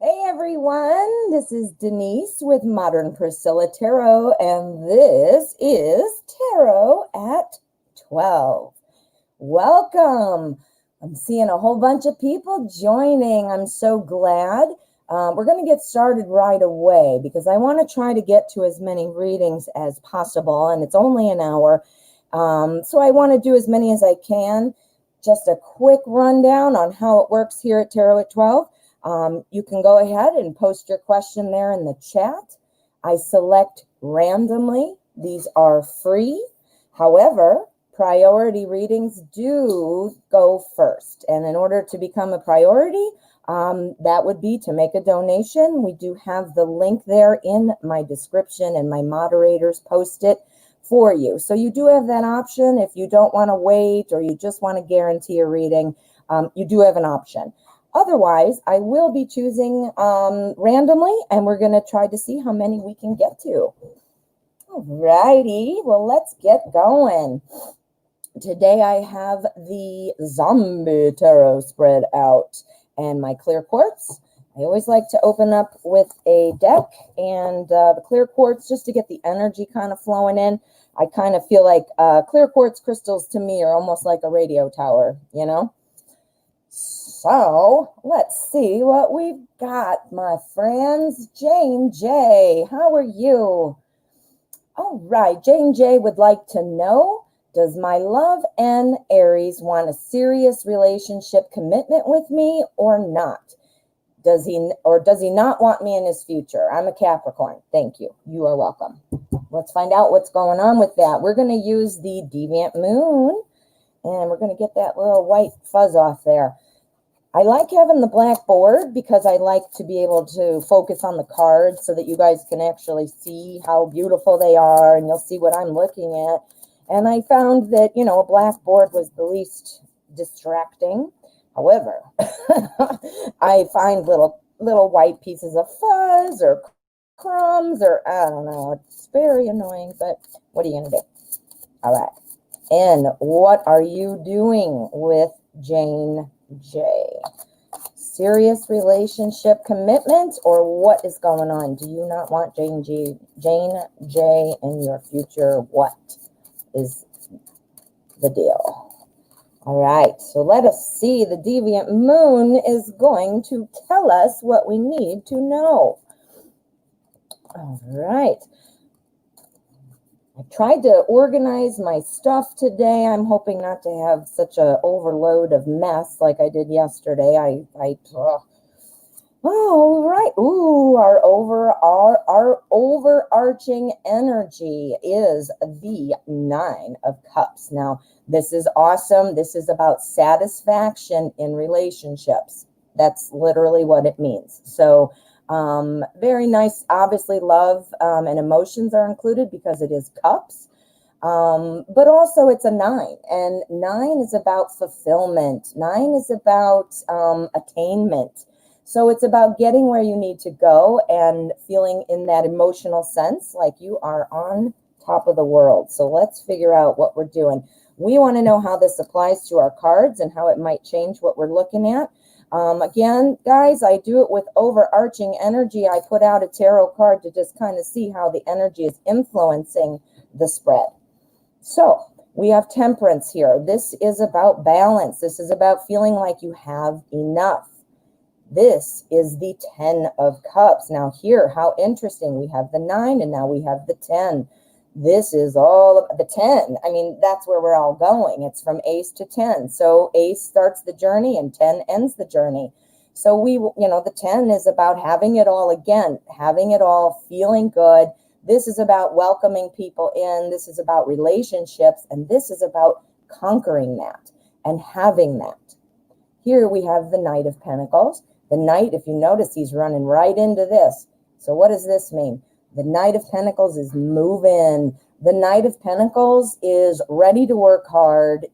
Hey everyone, this is Denise with Modern Priscilla Tarot, and this is Tarot at 12. Welcome. I'm seeing a whole bunch of people joining. I'm so glad. We're going to get started right away because I want to try to get to as many readings as possible, and it's only an hour. So I want to do as many as I can. Just a quick rundown on how it works here at Tarot at 12. You can go ahead and post your question there in the chat. I select randomly. These are free. However, priority readings do go first. And in order to become a priority, that would be to make a donation. We do have the link there in my description, and my moderators post it for you. So you do have that option. If you don't want to wait or you just want to guarantee a reading, you do have an option. Otherwise, I will be choosing randomly, and we're going to try to see how many we can get to. All righty, well, let's get going. Today I have the Zombie Tarot spread out and my clear quartz. I always like to open up with a deck and the clear quartz just to get the energy kind of flowing in. I kind of feel like clear quartz crystals to me are almost like a radio tower, you know? So let's see what we've got, my friends. Jane J, how are you? All right, Jane J would like to know, does my love N Aries want a serious relationship commitment with me or not? Does he not want me in his future? I'm a Capricorn. Thank you. You are welcome. Let's find out what's going on with that. We're going to use the Deviant Moon, and we're going to get that little white fuzz off there. I like having the black board because I like to be able to focus on the cards so that you guys can actually see how beautiful they are, and you'll see what I'm looking at. And I found that, you know, a black board was the least distracting. However, I find little white pieces of fuzz or crumbs or I don't know. It's very annoying, but what are you going to do? All right. And what are you doing with Jane J? Serious relationship commitment, or what is going on? Do you not want Jane J in your future? What is the deal? All right, so let us see. The Deviant Moon is going to tell us what we need to know. All right. I tried to organize my stuff today. I'm hoping not to have such an overload of mess like I did yesterday. All right. Ooh, our overarching energy is the 9 of Cups. Now, this is awesome. This is about satisfaction in relationships. That's literally what it means. So, very nice. Obviously, love and emotions are included because it is cups. But also it's a 9, and 9 is about fulfillment. 9 is about attainment. So it's about getting where you need to go and feeling in that emotional sense like you are on top of the world. So let's figure out what we're doing. We want to know how this applies to our cards and how it might change what we're looking at. Again, guys, I do it with overarching energy. I put out a tarot card to just kind of see how the energy is influencing the spread. So we have Temperance here. This is about balance. This is about feeling like you have enough. This is the 10 of Cups. Now here, how interesting. We have the 9 and now we have the 10. This is all of the 10. I mean, that's where we're all going. It's from ace to 10. So ace starts the journey and 10 ends the journey. So the 10 is about having it all again, having it all, feeling good. This is about welcoming people in. This is about relationships. And this is about conquering that and having that. Here we have the Knight of Pentacles. The Knight, if you notice, he's running right into this. So what does this mean? The Knight of Pentacles is moving. The Knight of Pentacles is ready to work hard,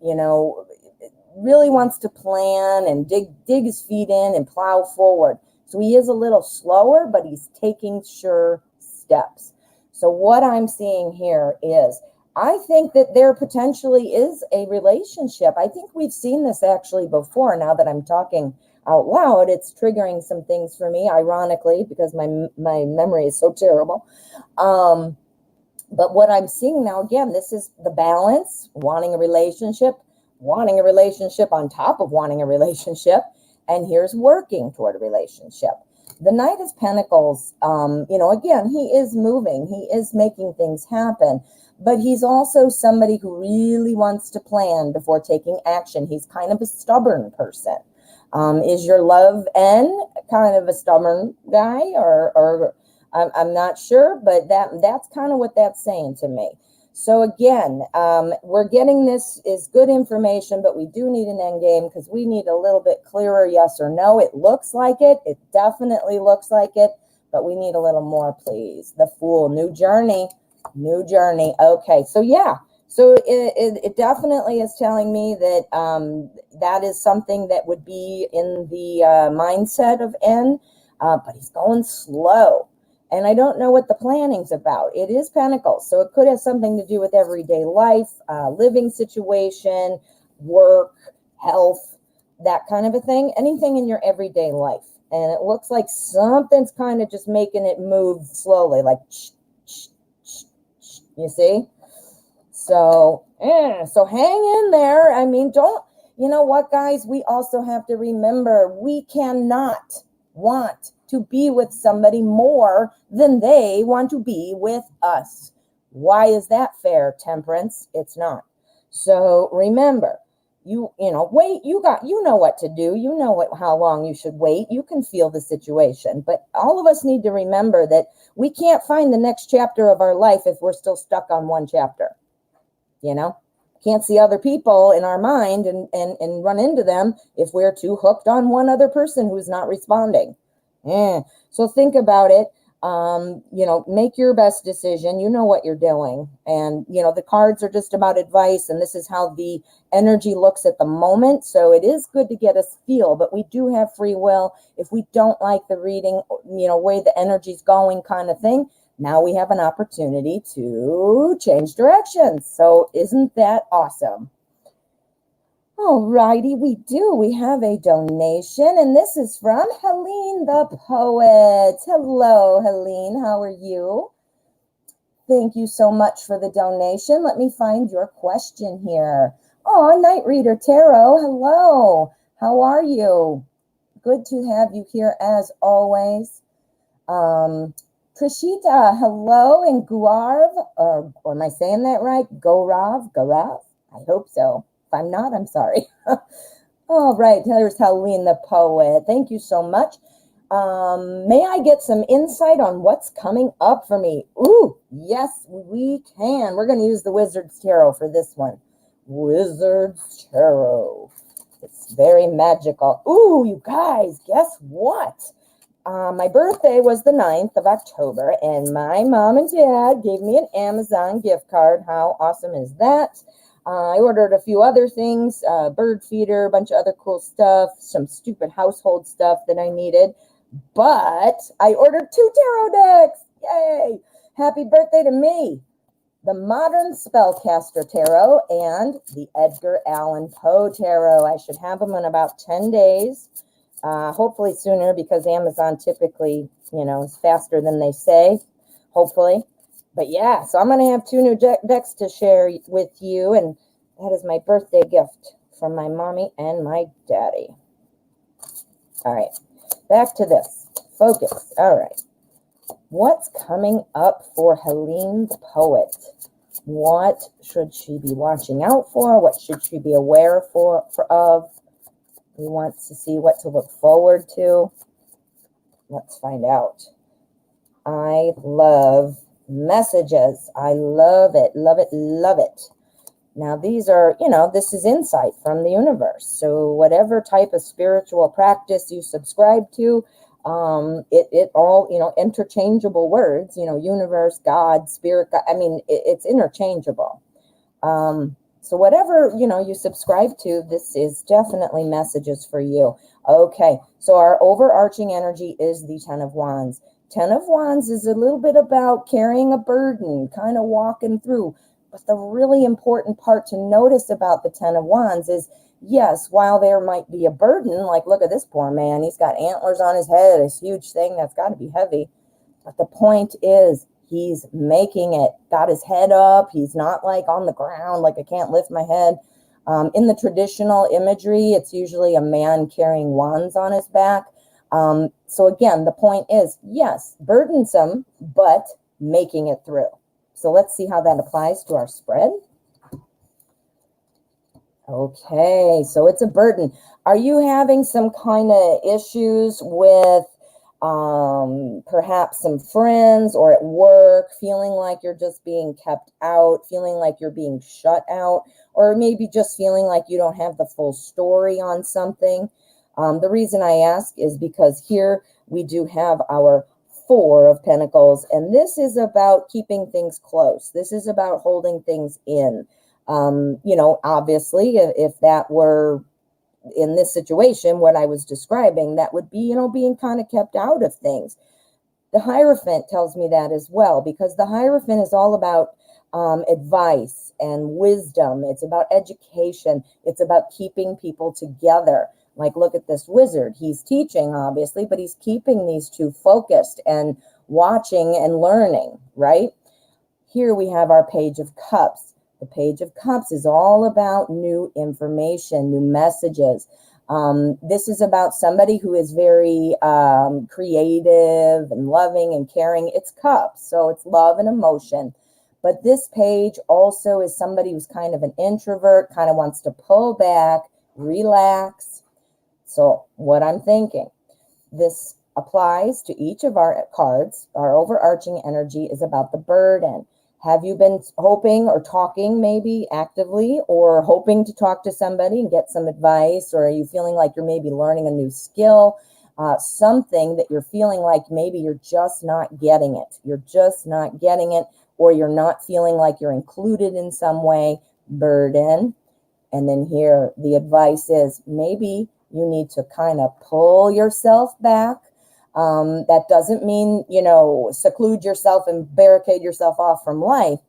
really wants to plan and dig his feet in and plow forward. So he is a little slower, but he's taking sure steps. So what I'm seeing here is, I think that there potentially is a relationship. I think we've seen this actually before now that I'm talking out loud, it's triggering some things for me, ironically, because my memory is so terrible. But what I'm seeing now, again, this is the balance, wanting a relationship on top of wanting a relationship. And here's working toward a relationship. The Knight of Pentacles, again, he is moving. He is making things happen. But he's also somebody who really wants to plan before taking action. He's kind of a stubborn person. Is your love N kind of a stubborn guy? Or I'm not sure, but that's kind of what that's saying to me. So again, we're getting this is good information, but we do need an end game because we need a little bit clearer yes or no. It looks like it. It definitely looks like it, but we need a little more, please. The Fool, new journey. Okay, so yeah. So it definitely is telling me that that is something that would be in the mindset of N, but he's going slow. And I don't know what the planning's about. It is Pentacles, so it could have something to do with everyday life, living situation, work, health, that kind of a thing. Anything in your everyday life. And it looks like something's kind of just making it move slowly, like, you see? So hang in there. I mean, you know what, guys? We also have to remember we cannot want to be with somebody more than they want to be with us. Why is that fair, Temperance? It's not. So remember, wait, you know what to do. You know how long you should wait. You can feel the situation. But all of us need to remember that we can't find the next chapter of our life if we're still stuck on one chapter. Can't see other people in our mind and run into them if we're too hooked on one other person who's not responding. So think about it. Make your best decision. You know what you're doing. And, the cards are just about advice. And this is how the energy looks at the moment. So it is good to get a feel, but we do have free will. If we don't like the reading, way the energy's going kind of thing, now we have an opportunity to change directions. So isn't that awesome? All righty, we do. We have a donation, and this is from Helene the Poet. Hello, Helene. How are you? Thank you so much for the donation. Let me find your question here. Oh, Night Reader Tarot. Hello. How are you? Good to have you here as always. Trishita, hello, and Guarv, or am I saying that right? Gaurav? I hope so. If I'm not, I'm sorry. All right, here's Helene the Poet. Thank you so much. May I get some insight on what's coming up for me? Ooh, yes, we can. We're going to use the Wizard's Tarot for this one. Wizard's Tarot. It's very magical. Ooh, you guys, guess what? My birthday was the 9th of October, and my mom and dad gave me an Amazon gift card. How awesome is that? I ordered a few other things, bird feeder, a bunch of other cool stuff, some stupid household stuff that I needed. But I ordered 2 tarot decks. Yay! Happy birthday to me. The Modern Spellcaster Tarot and the Edgar Allan Poe Tarot. I should have them in about 10 days. Hopefully sooner, because Amazon typically, is faster than they say, hopefully. But yeah, so I'm going to have 2 new decks to share with you, and that is my birthday gift from my mommy and my daddy. All right, back to this. Focus. All right. What's coming up for Helene the Poet? What should she be watching out for? What should she be aware of? We want to see what to look forward to. Let's find out. I love messages. I love it, love it, love it. Now, these are, this is insight from the universe. So whatever type of spiritual practice you subscribe to, it all, interchangeable words, universe, God, spirit, God, it's interchangeable. So whatever, you subscribe to, this is definitely messages for you. Okay, so our overarching energy is the 10 of Wands. 10 of Wands is a little bit about carrying a burden, kind of walking through. But the really important part to notice about the Ten of Wands is, yes, while there might be a burden, like look at this poor man, he's got antlers on his head, this huge thing that's got to be heavy. But the point is, he's making it, got his head up. He's not like on the ground, like I can't lift my head. In the traditional imagery, it's usually a man carrying wands on his back. So again, the point is, yes, burdensome, but making it through. So let's see how that applies to our spread. Okay, so it's a burden. Are you having some kind of issues with perhaps some friends or at work, feeling like you're just being kept out, feeling like you're being shut out, or maybe just feeling like you don't have the full story on something? The reason I ask is because here we do have our Four of Pentacles, and this is about keeping things close. This is about holding things in. You know, obviously, if that were in this situation, what I was describing, that would be, you know, being kind of kept out of things. The Hierophant tells me that as well, because the Hierophant is all about advice and wisdom. It's about education. It's about keeping people together. Like, look at this wizard. He's teaching, obviously, but he's keeping these two focused and watching and learning, right? Here we have our Page of Cups. The Page of Cups is all about new information, new messages. This is about somebody who is very creative and loving and caring. It's cups, so it's love and emotion. But this page also is somebody who's kind of an introvert, kind of wants to pull back, relax. So what I'm thinking, this applies to each of our cards. Our overarching energy is about the burden. Have you been hoping or talking maybe actively, or hoping to talk to somebody and get some advice? Or are you feeling like you're maybe learning a new skill, something that you're feeling like maybe you're just not getting it. You're just not getting it, or you're not feeling like you're included in some way, burden. And then here, the advice is maybe you need to kind of pull yourself back. That doesn't mean, you know, seclude yourself and barricade yourself off from life,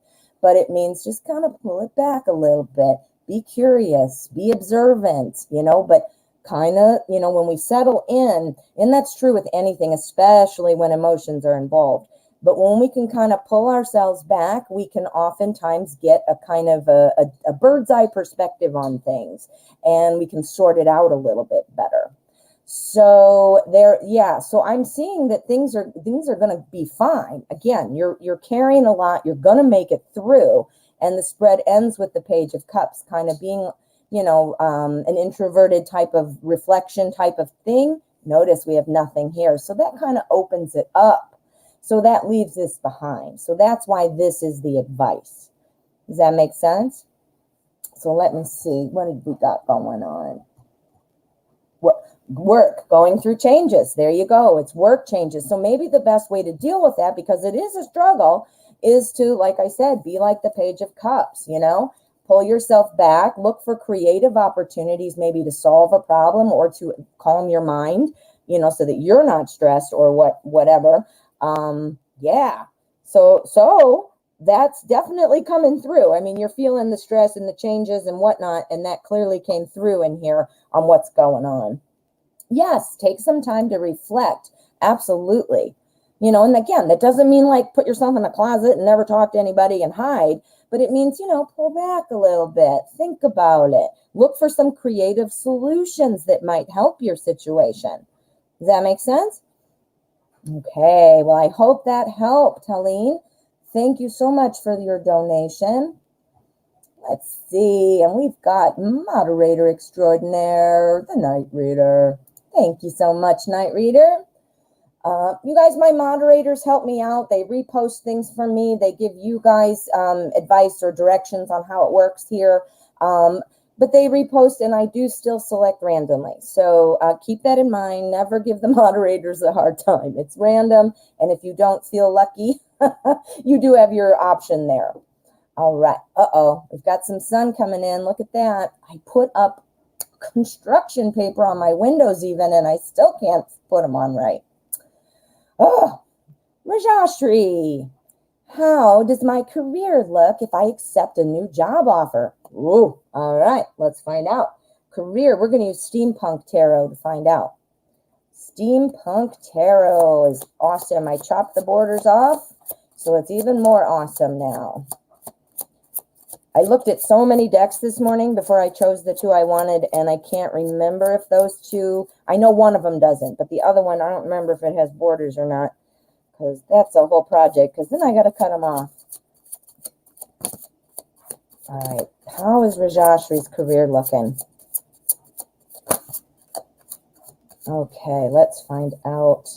but it means just kind of pull it back a little bit. Be curious, be observant, you know, but kind of, you know, when we settle in, and that's true with anything, especially when emotions are involved. But when we can kind of pull ourselves back, we can oftentimes get a kind of a bird's eye perspective on things, and we can sort it out a little bit better. So there, yeah. So I'm seeing that things are going to be fine. Again, you're carrying a lot. You're going to make it through. And the spread ends with the Page of Cups, kind of being, you know, an introverted type of reflection type of thing. Notice we have nothing here, so that kind of opens it up. So that leaves this behind. So that's why this is the advice. Does that make sense? So let me see. What did we got going on? What? Work, going through changes. There you go. It's work changes. So maybe the best way to deal with that, because it is a struggle, is to, like I said, be like the Page of Cups, you know, pull yourself back, look for creative opportunities, maybe to solve a problem or to calm your mind, you know, so that you're not stressed or whatever. Yeah. So that's definitely coming through. I mean, you're feeling the stress and the changes and whatnot, and that clearly came through in here on what's going on. Yes, take some time to reflect. Absolutely. You know, and again, that doesn't mean like put yourself in a closet and never talk to anybody and hide, but it means, you know, pull back a little bit, think about it, look for some creative solutions that might help your situation. Does that make sense? Okay, well, I hope that helped, Helene. Thank you so much for your donation. Let's see, and we've got moderator extraordinaire, the Night Reader. Thank you so much, Night Reader. You guys, my moderators help me out. They repost things for me. They give you guys advice or directions on how it works here. But they repost, and I do still select randomly. So keep that in mind. Never give the moderators a hard time. It's random, and if you don't feel lucky, you do have your option there. All right. Uh-oh. We've got some sun coming in. Look at that. I put up construction paper on my windows even, and I still can't put them on right. Oh, Rajashri. How does my career look if I accept a new job offer? Ooh, all right, let's find out. Career, we're going to use Steampunk Tarot to find out. Steampunk Tarot is awesome. I chopped the borders off, so it's even more awesome now. I looked at so many decks this morning before I chose the two I wanted, and I can't remember if those two, I know one of them doesn't, but the other one, I don't remember if it has borders or not, because that's a whole project, because then I got to cut them off. All right, how is Rajashri's career looking? Okay, let's find out.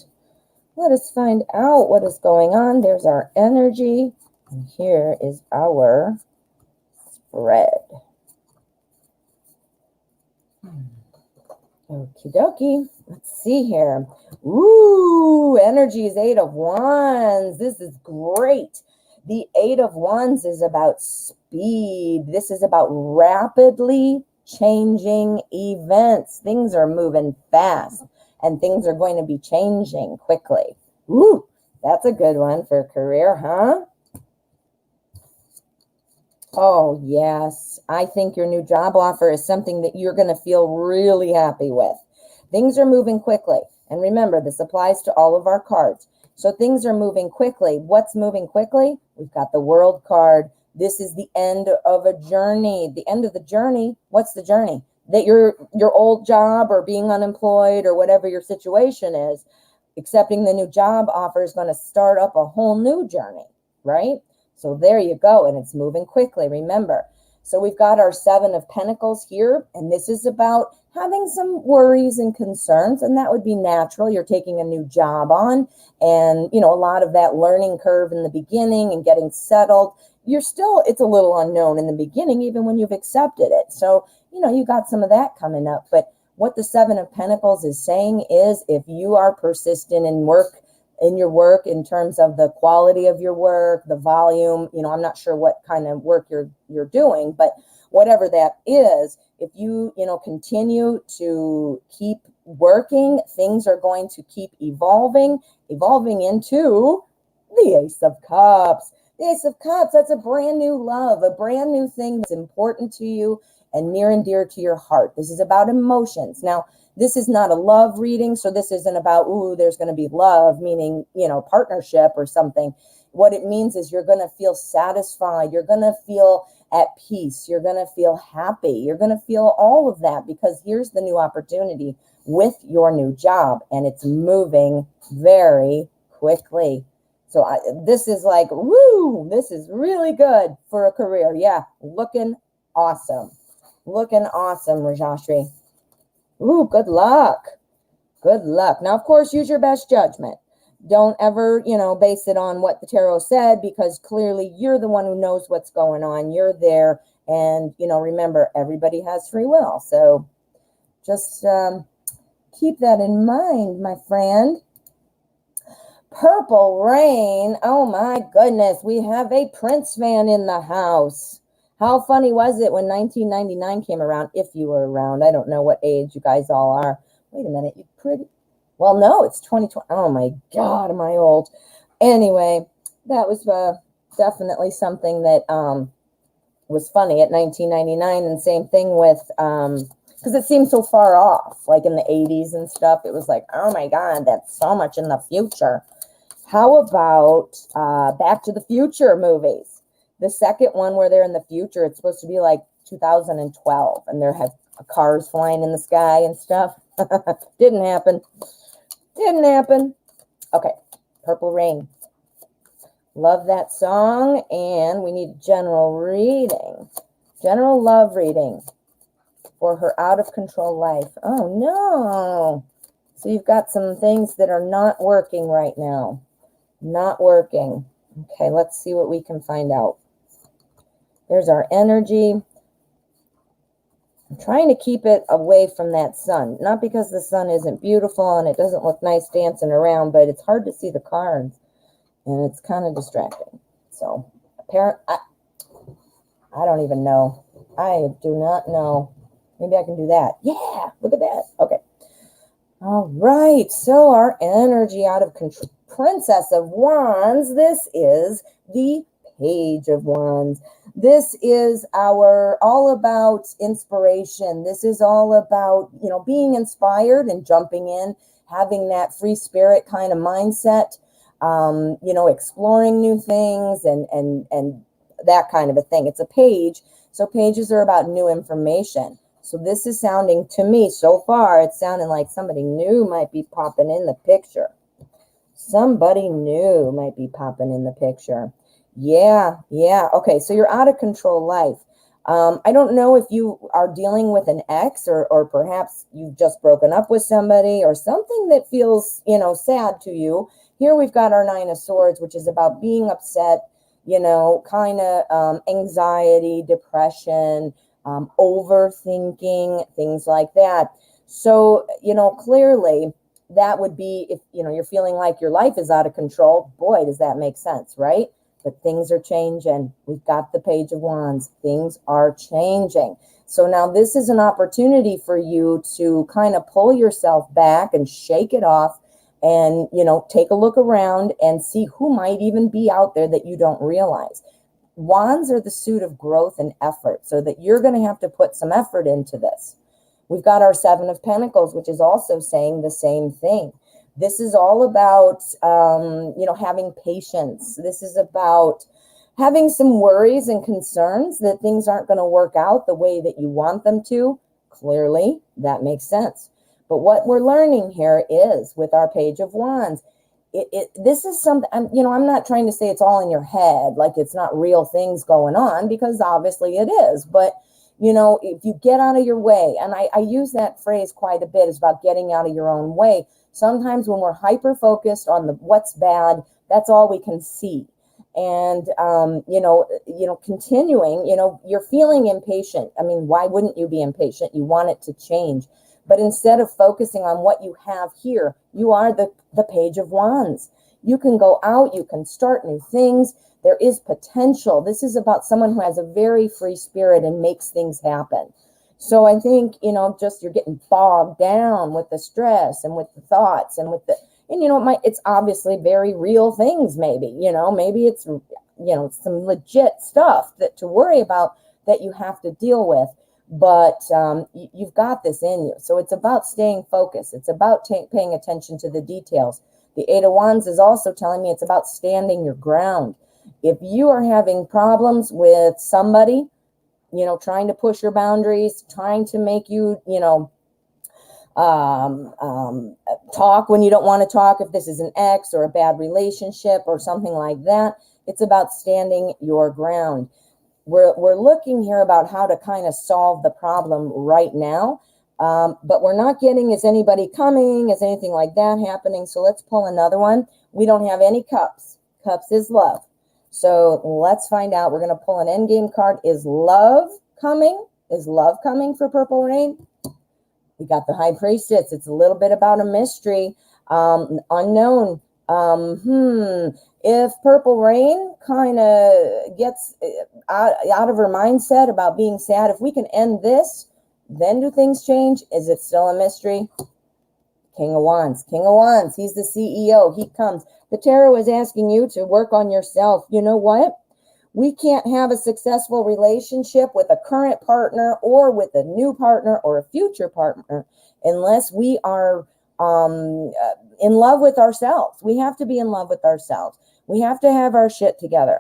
Let us find out what is going on. There's our energy, and here is our spread. Okie dokie. Let's see here. Ooh, energy is 8 of Wands. This is great. The 8 of Wands is about speed. This is about rapidly changing events. Things are moving fast, and things are going to be changing quickly. Ooh, that's a good one for career, huh? Oh, yes. I think your new job offer is something that you're going to feel really happy with. Things are moving quickly. And remember, this applies to all of our cards. So things are moving quickly. What's moving quickly? We've got the World card. This is the end of a journey. The end of the journey. What's the journey? That your old job or being unemployed or whatever your situation is, accepting the new job offer is going to start up a whole new journey, right? So there you go, and it's moving quickly, remember. So we've got our 7 of Pentacles here, and this is about having some worries and concerns, and that would be natural. You're taking a new job on, and, you know, a lot of that learning curve in the beginning and getting settled. It's a little unknown in the beginning, even when you've accepted it. So, you know, you got some of that coming up. But what the 7 of Pentacles is saying is if you are persistent in your work in terms of the quality of your work, the volume, you know, I'm not sure what kind of work you're doing, but whatever that is, if you continue to keep working, things are going to keep evolving into the Ace of Cups. The Ace of Cups, that's a brand new love, a brand new thing that's important to you and near and dear to your heart. This is about emotions. Now, this is not a love reading, so this isn't about, ooh, there's going to be love, meaning, partnership or something. What it means is you're going to feel satisfied. You're going to feel at peace. You're going to feel happy. You're going to feel all of that because here's the new opportunity with your new job, and it's moving very quickly. So this is like, woo, this is really good for a career. Yeah, looking awesome. Looking awesome, Rajashri. Ooh, good luck. Good luck. Now, of course, use your best judgment. Don't ever, base it on what the tarot said because clearly you're the one who knows what's going on. You're there. And, remember, everybody has free will. So just keep that in mind, my friend. Purple Rain. Oh, my goodness. We have a Prince fan in the house. How funny was it when 1999 came around, if you were around? I don't know what age you guys all are. Wait a minute. You pretty... Well, no, it's 2020. Oh, my God, am I old? Anyway, that was definitely something that was funny at 1999. And same thing with, because it seemed so far off, like in the 80s and stuff. It was like, oh, my God, that's so much in the future. How about Back to the Future movies? The second one where they're in the future, it's supposed to be like 2012, and there have cars flying in the sky and stuff. Didn't happen. Didn't happen. Okay, Purple Rain. Love that song, and we need general reading. General love reading for her out-of-control life. Oh, no. So you've got some things that are not working right now. Not working. Okay, let's see what we can find out. There's our energy. I'm trying to keep it away from that sun. Not because the sun isn't beautiful and it doesn't look nice dancing around, but it's hard to see the cards. And it's kind of distracting. So, I don't even know. I do not know. Maybe I can do that. Yeah, look at that. Okay. All right. So our energy out of Princess of Wands, this is the Page of Wands. This is all about inspiration. This is all about, being inspired and jumping in, having that free spirit kind of mindset, exploring new things and that kind of a thing. It's a page. So pages are about new information. So this is sounding to me, so far, it's sounding like somebody new might be popping in the picture. Somebody new might be popping in the picture. Yeah. Okay, so you're out of control life. I don't know if you are dealing with an ex or perhaps you've just broken up with somebody or something that feels, sad to you. Here we've got our Nine of Swords, which is about being upset, kind of anxiety, depression, overthinking, things like that. So, clearly that would be if, you're feeling like your life is out of control. Boy, does that make sense, right? But things are changing. We've got the Page of Wands. Things are changing. So now this is an opportunity for you to kind of pull yourself back and shake it off and, take a look around and see who might even be out there that you don't realize. Wands are the suit of growth and effort, so that you're going to have to put some effort into this. We've got our Seven of Pentacles, which is also saying the same thing. This is all about, having patience. This is about having some worries and concerns that things aren't going to work out the way that you want them to. Clearly, that makes sense. But what we're learning here is with our Page of Wands, this is something, I'm not trying to say it's all in your head, like it's not real things going on, because obviously it is. But, if you get out of your way, and I use that phrase quite a bit, it's about getting out of your own way. Sometimes when we're hyper-focused on what's bad, that's all we can see. And, continuing, you're feeling impatient. I mean, why wouldn't you be impatient? You want it to change. But instead of focusing on what you have here, you are the Page of Wands. You can go out, you can start new things. There is potential. This is about someone who has a very free spirit and makes things happen. So I think, just you're getting bogged down with the stress and with the thoughts and it's obviously very real things maybe, maybe it's, some legit stuff to worry about that you have to deal with. But you've got this in you. So it's about staying focused. It's about paying attention to the details. The Eight of Wands is also telling me it's about standing your ground. If you are having problems with somebody, trying to push your boundaries, trying to make you, talk when you don't want to talk, if this is an ex or a bad relationship or something like that, it's about standing your ground. We're looking here about how to kind of solve the problem right now, but we're not getting, is anybody coming? Is anything like that happening? So let's pull another one. We don't have any cups. Cups is love. So let's find out. We're going to pull an endgame card. Is love coming? Is love coming for Purple Rain? We got the High Priestess. It's a little bit about a mystery, unknown. If Purple Rain kind of gets out of her mindset about being sad, if we can end this, then do things change? Is it still a mystery? King of Wands. King of Wands. He's the CEO. He comes. The tarot is asking you to work on yourself. You know what? We can't have a successful relationship with a current partner or with a new partner or a future partner unless we are in love with ourselves. We have to be in love with ourselves. We have to have our shit together.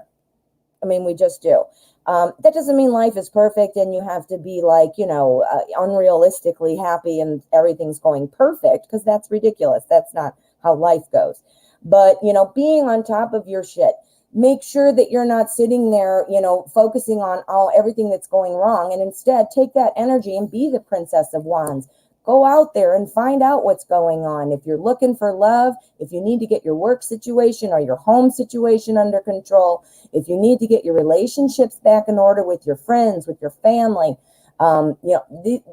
I mean, we just do. That doesn't mean life is perfect and you have to be like, unrealistically happy and everything's going perfect, because that's ridiculous. That's not how life goes. But, being on top of your shit, make sure that you're not sitting there, focusing on everything that's going wrong, and instead take that energy and be the Princess of Wands. Go out there and find out what's going on. If you're looking for love, if you need to get your work situation or your home situation under control, if you need to get your relationships back in order with your friends, with your family,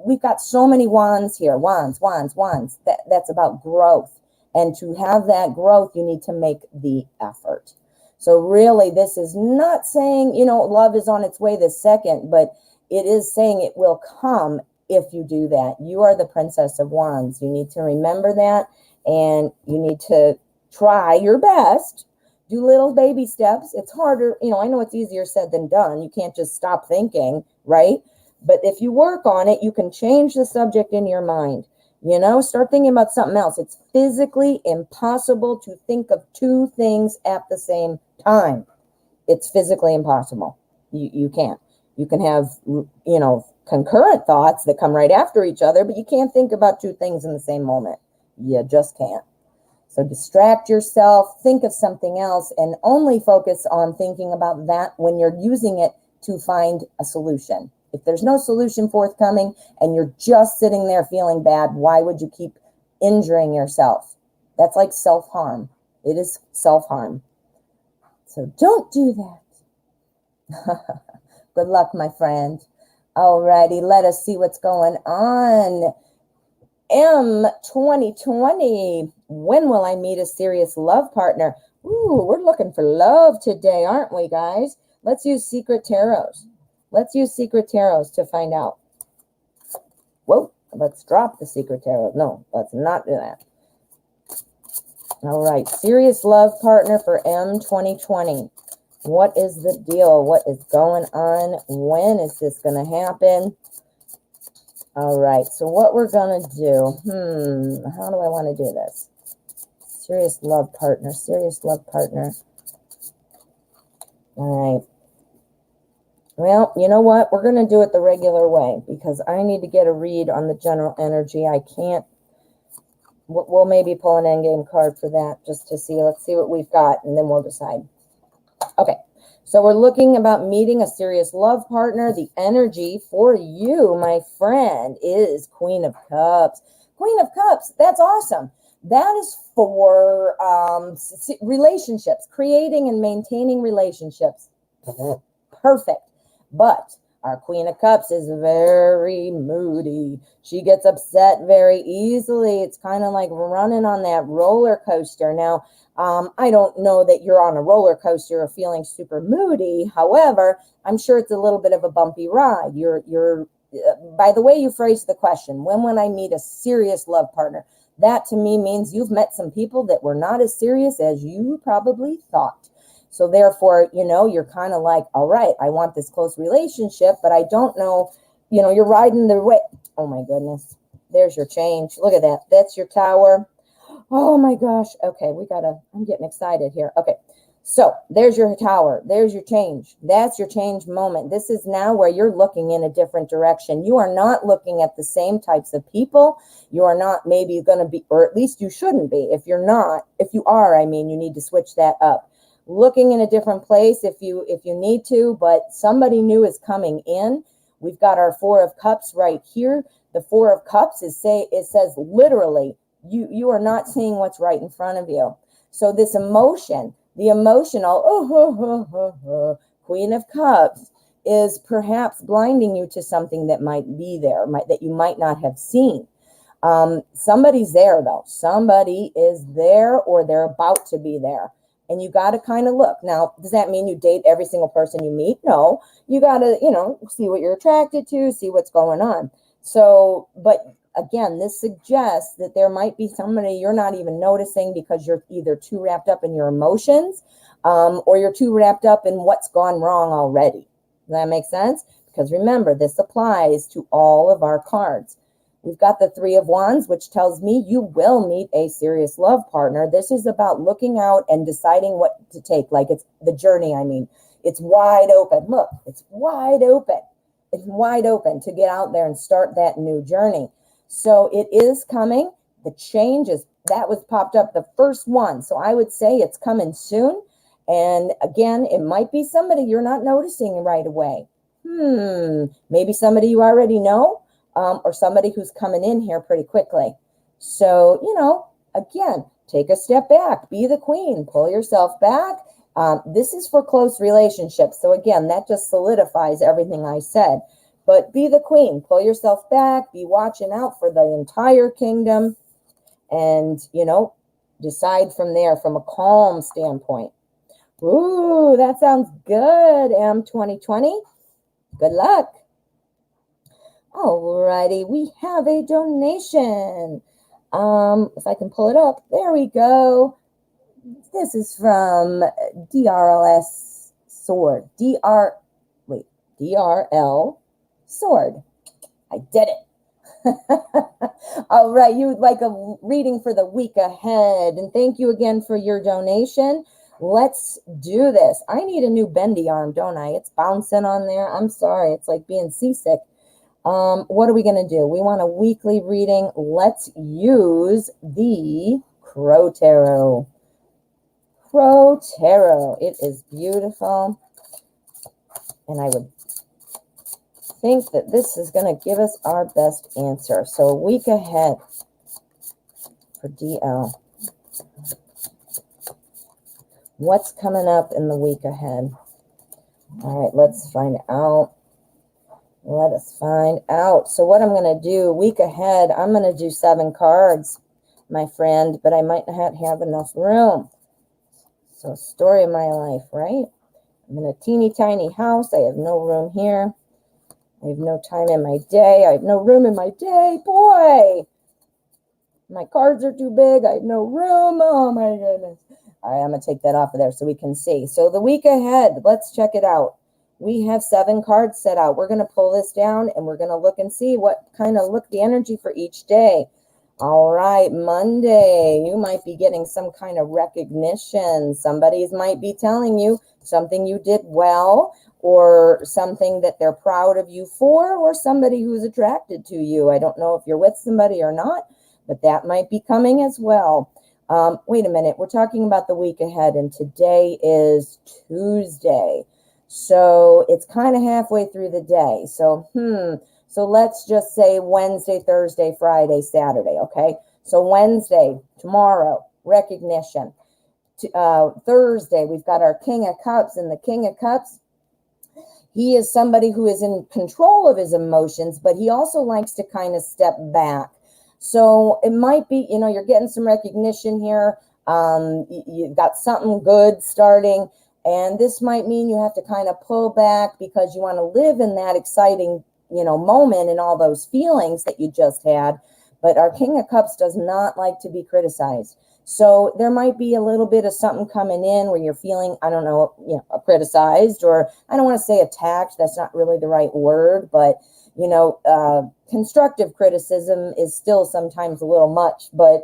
we've got so many wands here. Wands. That's about growth. And to have that growth, you need to make the effort. So really, this is not saying, love is on its way this second, but it is saying it will come if you do that. You are the Princess of Wands. You need to remember that, and you need to try your best. Do little baby steps. It's harder. I know it's easier said than done. You can't just stop thinking, right? But if you work on it, you can change the subject in your mind. Start thinking about something else. It's physically impossible to think of two things at the same time. It's physically impossible. You can't. You can have, concurrent thoughts that come right after each other, but you can't think about two things in the same moment. You just can't. So distract yourself, think of something else, and only focus on thinking about that when you're using it to find a solution. If there's no solution forthcoming and you're just sitting there feeling bad, why would you keep injuring yourself? That's like self-harm. It is self-harm. So don't do that. Good luck, my friend. Alrighty, let us see what's going on. M2020. When will I meet a serious love partner? Ooh, we're looking for love today, aren't we, guys? Let's use secret tarots. Let's use secret tarots to find out. Whoa, let's drop the secret tarot. No, let's not do that. All right, serious love partner for M2020. What is the deal? What is going on? When is this going to happen? All right, so what we're going to do, how do I want to do this? Serious love partner, serious love partner. All right. Well, you know what? We're going to do it the regular way because I need to get a read on the general energy. I can't. We'll maybe pull an endgame card for that just to see. Let's see what we've got, and then we'll decide. Okay. So we're looking about meeting a serious love partner. The energy for you, my friend, is Queen of Cups. Queen of Cups, that's awesome. That is for relationships, creating and maintaining relationships. Perfect. But our Queen of Cups is very moody. She gets upset very easily. It's kind of like running on that roller coaster. Now, I don't know that you're on a roller coaster or feeling super moody. However, I'm sure it's a little bit of a bumpy ride. You're by the way you phrase the question, when I meet a serious love partner, that to me means you've met some people that were not as serious as you probably thought. So therefore, you're kind of like, all right, I want this close relationship, but I don't know, you're riding the way. Oh my goodness. There's your change. Look at that. That's your tower. Oh my gosh. Okay. I'm getting excited here. Okay. So there's your tower. There's your change. That's your change moment. This is now where you're looking in a different direction. You are not looking at the same types of people. You are not maybe going to be, or at least you shouldn't be. If you are, you need to switch that up. Looking in a different place if you need to, but somebody new is coming in. We've got our Four of Cups right here. The Four of Cups it says literally, you are not seeing what's right in front of you. So this emotion, the emotional Queen of Cups is perhaps blinding you to something that might be there, that you might not have seen. Somebody's there though. Somebody is there or they're about to be there. And you got to kind of look. Now, does that mean you date every single person you meet? No. You got to, see what you're attracted to, see what's going on. So, but again, this suggests that there might be somebody you're not even noticing because you're either too wrapped up in your emotions or you're too wrapped up in what's gone wrong already. Does that make sense? Because remember, this applies to all of our cards. We've got the Three of Wands, which tells me you will meet a serious love partner. This is about looking out and deciding what to take. Like it's the journey, It's wide open. Look, it's wide open. It's wide open to get out there and start that new journey. So it is coming. The change that was popped up, the first one. So I would say it's coming soon. And again, it might be somebody you're not noticing right away. Maybe somebody you already know. Or somebody who's coming in here pretty quickly. So, again, take a step back, be the queen, pull yourself back. This is for close relationships. So again, that just solidifies everything I said. But be the queen, pull yourself back, be watching out for the entire kingdom and, decide from there from a calm standpoint. Ooh, that sounds good, M2020. Good luck. Alrighty, we have a donation. If I can pull it up, there we go. This is from DRLS Sword. DRL Sword. I did it. All right, you would like a reading for the week ahead. And thank you again for your donation. Let's do this. I need a new bendy arm, don't I? It's bouncing on there. I'm sorry. It's like being seasick. What are we going to do? We want a weekly reading. Let's use the Crow Tarot. Crow Tarot. It is beautiful. And I would think that this is going to give us our best answer. So a week ahead for DL. What's coming up in the week ahead? All right, let's find out. Let us find out. So what I'm going to do, week ahead, I'm going to do 7 cards, my friend, but I might not have enough room. So story of my life, right? I'm in a teeny tiny house. I have no room here. I have no time in my day. I have no room in my day. Boy, my cards are too big. I have no room. Oh, my goodness. All right, I'm going to take that off of there so we can see. So the week ahead, let's check it out. We have 7 cards set out. We're going to pull this down, and we're going to look and see what kind of the energy for each day. All right, Monday, you might be getting some kind of recognition. Somebody might be telling you something you did well, or something that they're proud of you for, or somebody who's attracted to you. I don't know if you're with somebody or not, but that might be coming as well. Wait a minute. We're talking about the week ahead, and today is Tuesday. So it's kind of halfway through the day. So, so let's just say Wednesday, Thursday, Friday, Saturday, okay? So Wednesday, tomorrow, recognition. Thursday, we've got our King of Cups, and the King of Cups, he is somebody who is in control of his emotions, but he also likes to kind of step back. So it might be, you're getting some recognition here. You've got something good starting. And this might mean you have to kind of pull back because you want to live in that exciting, moment and all those feelings that you just had. But our King of Cups does not like to be criticized. So there might be a little bit of something coming in where you're feeling, I don't know, criticized, or I don't want to say attacked. That's not really the right word, but constructive criticism is still sometimes a little much, but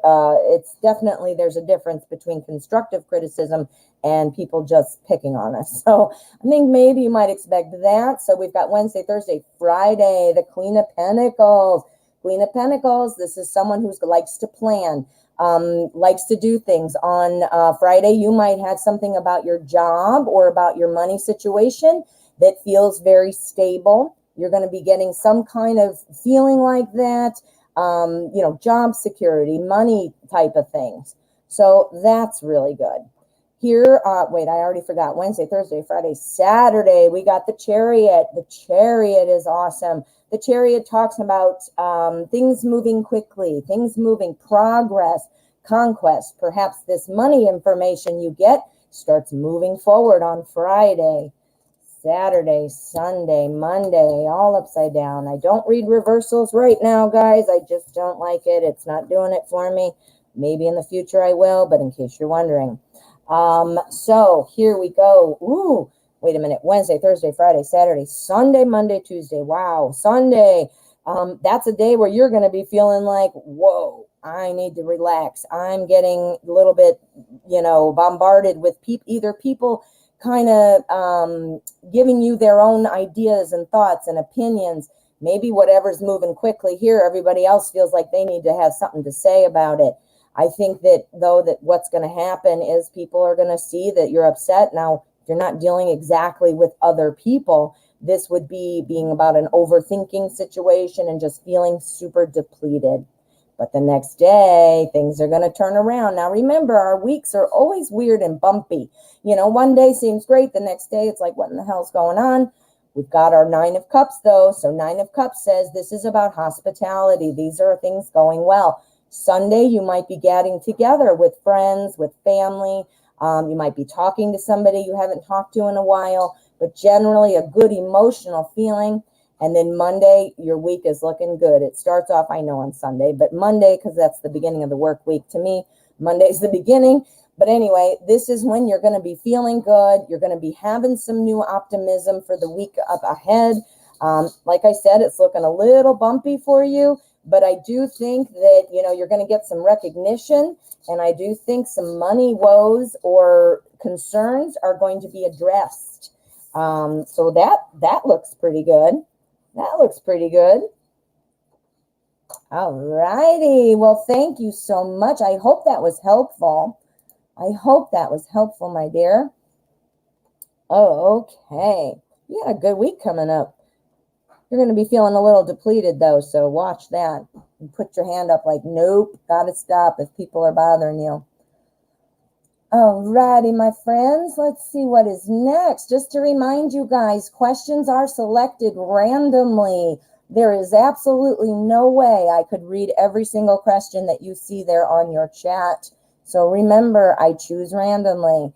it's definitely, there's a difference between constructive criticism and people just picking on us. So I think maybe you might expect that. So we've got Wednesday, Thursday, Friday, the Queen of Pentacles. Queen of Pentacles, this is someone who likes to plan, likes to do things. On Friday, you might have something about your job or about your money situation that feels very stable. You're going to be getting some kind of feeling like that, job security, money type of things. So that's really good. Here, wait, I already forgot. Wednesday, Thursday, Friday, Saturday, we got the Chariot. The Chariot is awesome. The Chariot talks about things moving quickly, things moving, progress, conquest. Perhaps this money information you get starts moving forward on Friday. Saturday, Sunday, Monday, all upside down. I don't read reversals right now, guys. I just don't like it. It's not doing it for me. Maybe in the future I will, but in case you're wondering. So here we go. Ooh, wait a minute. Wednesday, Thursday, Friday, Saturday, Sunday, Monday, Tuesday. Wow, Sunday. That's a day where you're going to be feeling like, whoa, I need to relax. I'm getting a little bit, bombarded with either people kind of giving you their own ideas and thoughts and opinions. Maybe whatever's moving quickly here, everybody else feels like they need to have something to say about it. I think that, though, that what's going to happen is people are going to see that you're upset. Now, you're not dealing exactly with other people. This would be being about an overthinking situation and just feeling super depleted. But the next day, things are going to turn around. Now, remember, our weeks are always weird and bumpy. One day seems great. The next day, it's like, what in the hell's going on? We've got our 9 of Cups, though. So 9 of Cups says this is about hospitality. These are things going well. Sunday, you might be getting together with friends, with family. You might be talking to somebody you haven't talked to in a while, but generally a good emotional feeling. And then Monday, your week is looking good. It starts off, I know, on Sunday, but Monday, because that's the beginning of the work week to me, Monday's the beginning. But anyway, this is when you're going to be feeling good. You're going to be having some new optimism for the week up ahead. Like I said, it's looking a little bumpy for you, but I do think that, you're going to get some recognition, and I do think some money woes or concerns are going to be addressed. So that looks pretty good. That looks pretty good. All righty. Well, thank you so much. I hope that was helpful. I hope that was helpful, my dear. Oh, okay. You got a good week coming up. You're going to be feeling a little depleted, though, so watch that. And put your hand up like, nope, got to stop if people are bothering you. All righty, my friends. Let's see what is next. Just to remind you guys, questions are selected randomly. There is absolutely no way I could read every single question that you see there on your chat. So remember, I choose randomly.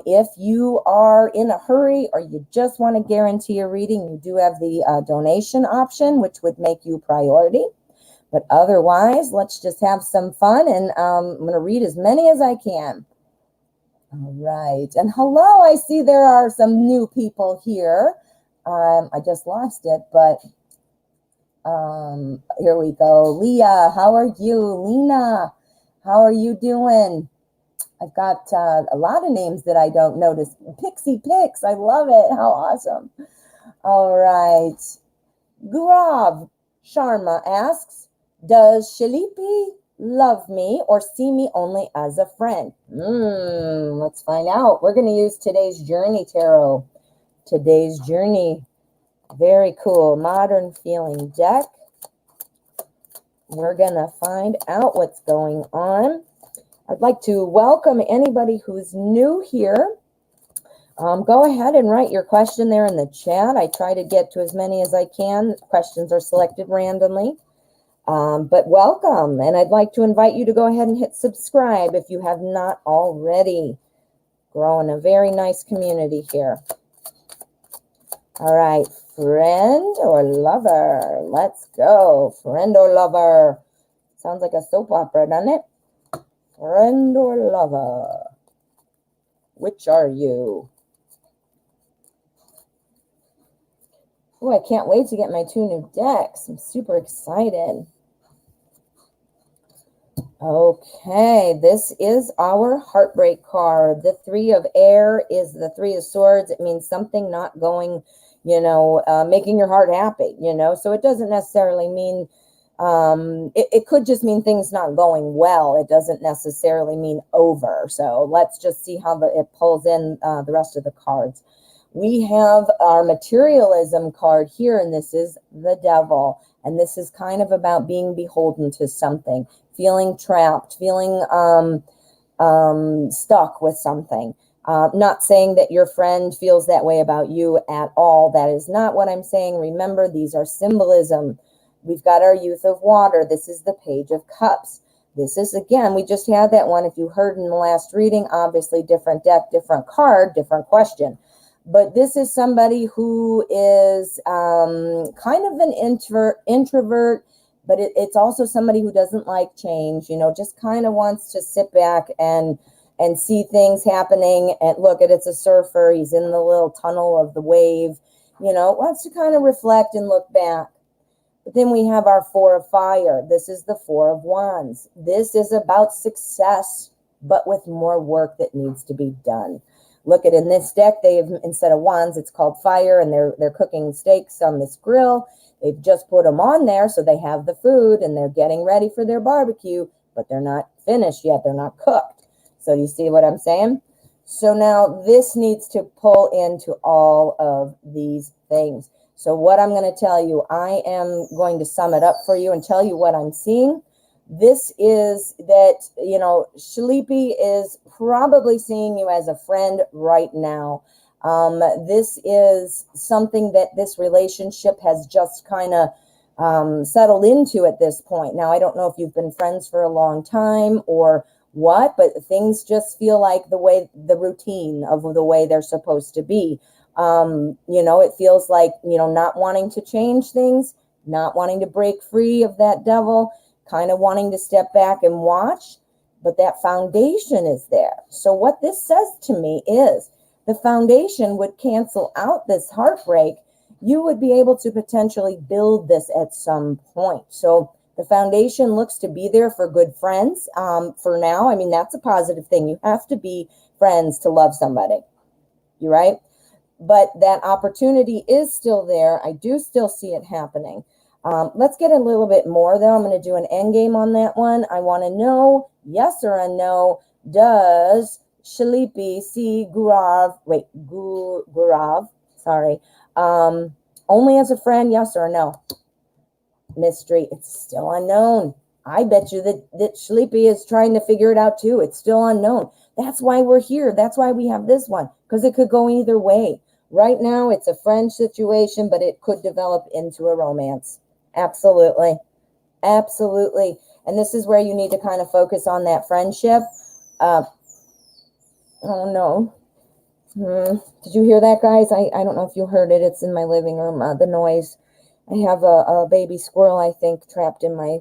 If you are in a hurry or you just want to guarantee a reading, you do have the donation option, which would make you priority. But otherwise, let's just have some fun, and I'm going to read as many as I can. All right. And hello, I see there are some new people here. I just lost it, but here we go. Leah, how are you? Lina, how are you doing? I've got a lot of names that I don't notice. Pixie Pix, I love it. How awesome. All right. Gaurav Sharma asks, does Shalipi love me or see me only as a friend? Let's find out. We're going to use today's Journey Tarot. Today's Journey. Very cool. Modern Feeling deck. We're going to find out what's going on. I'd like to welcome anybody who's new here. Go ahead and write your question there in the chat. I try to get to as many as I can. Questions are selected randomly. But welcome, and I'd like to invite you to go ahead and hit subscribe if you have not already. Growing a very nice community here. All right, friend or lover? Let's go. Friend or lover? Sounds like a soap opera, doesn't it? Friend or lover? Which are you? Oh, I can't wait to get my 2 new decks. I'm super excited. Okay, this is our heartbreak card. The 3 of air is the 3 of swords. It means something not going, making your heart happy, So it doesn't necessarily mean, it could just mean things not going well. It doesn't necessarily mean over. So let's just see how it pulls in the rest of the cards. We have our materialism card here, and this is the devil. And this is kind of about being beholden to something, feeling trapped, feeling stuck with something. Not saying that your friend feels that way about you at all. That is not what I'm saying. Remember, these are symbolism. We've got our youth of water. This is the Page of Cups. This is, again, we just had that one. If you heard in the last reading, obviously different deck, different card, different question. But this is somebody who is kind of an introvert, but it's also somebody who doesn't like change, just kind of wants to sit back and see things happening. And look, it's a surfer. He's in the little tunnel of the wave, wants to kind of reflect and look back. But then we have our 4 of fire. This is the 4 of wands. This is about success, but with more work that needs to be done. Look at in this deck, they've, instead of wands, it's called fire, and they're cooking steaks on this grill. They've just put them on there, so they have the food, and they're getting ready for their barbecue, but they're not finished yet. They're not cooked. So you see what I'm saying? So now this needs to pull into all of these things. So what I'm going to tell you, I am going to sum it up for you and tell you what I'm seeing. This is that, Shalipi is probably seeing you as a friend right now. This is something that this relationship has just kind of settled into at this point. Now, I don't know if you've been friends for a long time or what, but things just feel like the routine of the way they're supposed to be. It feels like, not wanting to change things, not wanting to break free of that devil, kind of wanting to step back and watch. but that foundation is there. So what this says to me is the foundation would cancel out this heartbreak. You would be able to potentially build this at some point. So the foundation looks to be there for good friends for now. I mean, that's a positive thing. You have to be friends to love somebody. You're right. But that opportunity is still there. I do still see it happening. Let's get a little bit more, though. I'm going to do an end game on that one. I want to know, yes or a no, does Shalipi see Gurav, sorry, only as a friend, yes or no? Mystery, it's still unknown. I bet you that Shalipi is trying to figure it out too. It's still unknown. That's why we're here. That's why we have this one, because it could go either way. Right now, it's a friend situation, but it could develop into a romance. Absolutely. Absolutely. And this is where you need to kind of focus on that friendship. Oh, no. Did you hear that, guys? I don't know if you heard it. It's in my living room, the noise. I have a baby squirrel, I think, trapped in my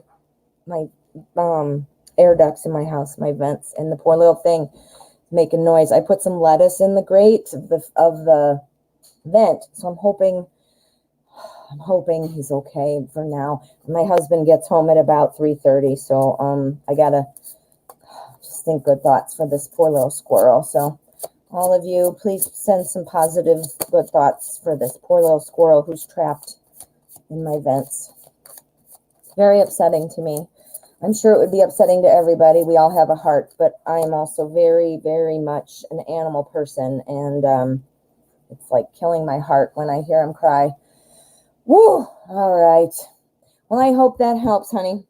air ducts in my house, my vents, and the poor little thing making noise. I put some lettuce in the grate of the vent, so I'm hoping he's okay for now. My husband gets home at about 3:30, so I gotta just think good thoughts for this poor little squirrel. So all of you, please send some positive good thoughts for this poor little squirrel who's trapped in my vents. Very upsetting to me. I'm sure it would be upsetting to everybody. We all have a heart, but I am also very, very much an animal person, and it's like killing my heart when I hear him cry. Woo! All right. Well, I hope that helps, honey.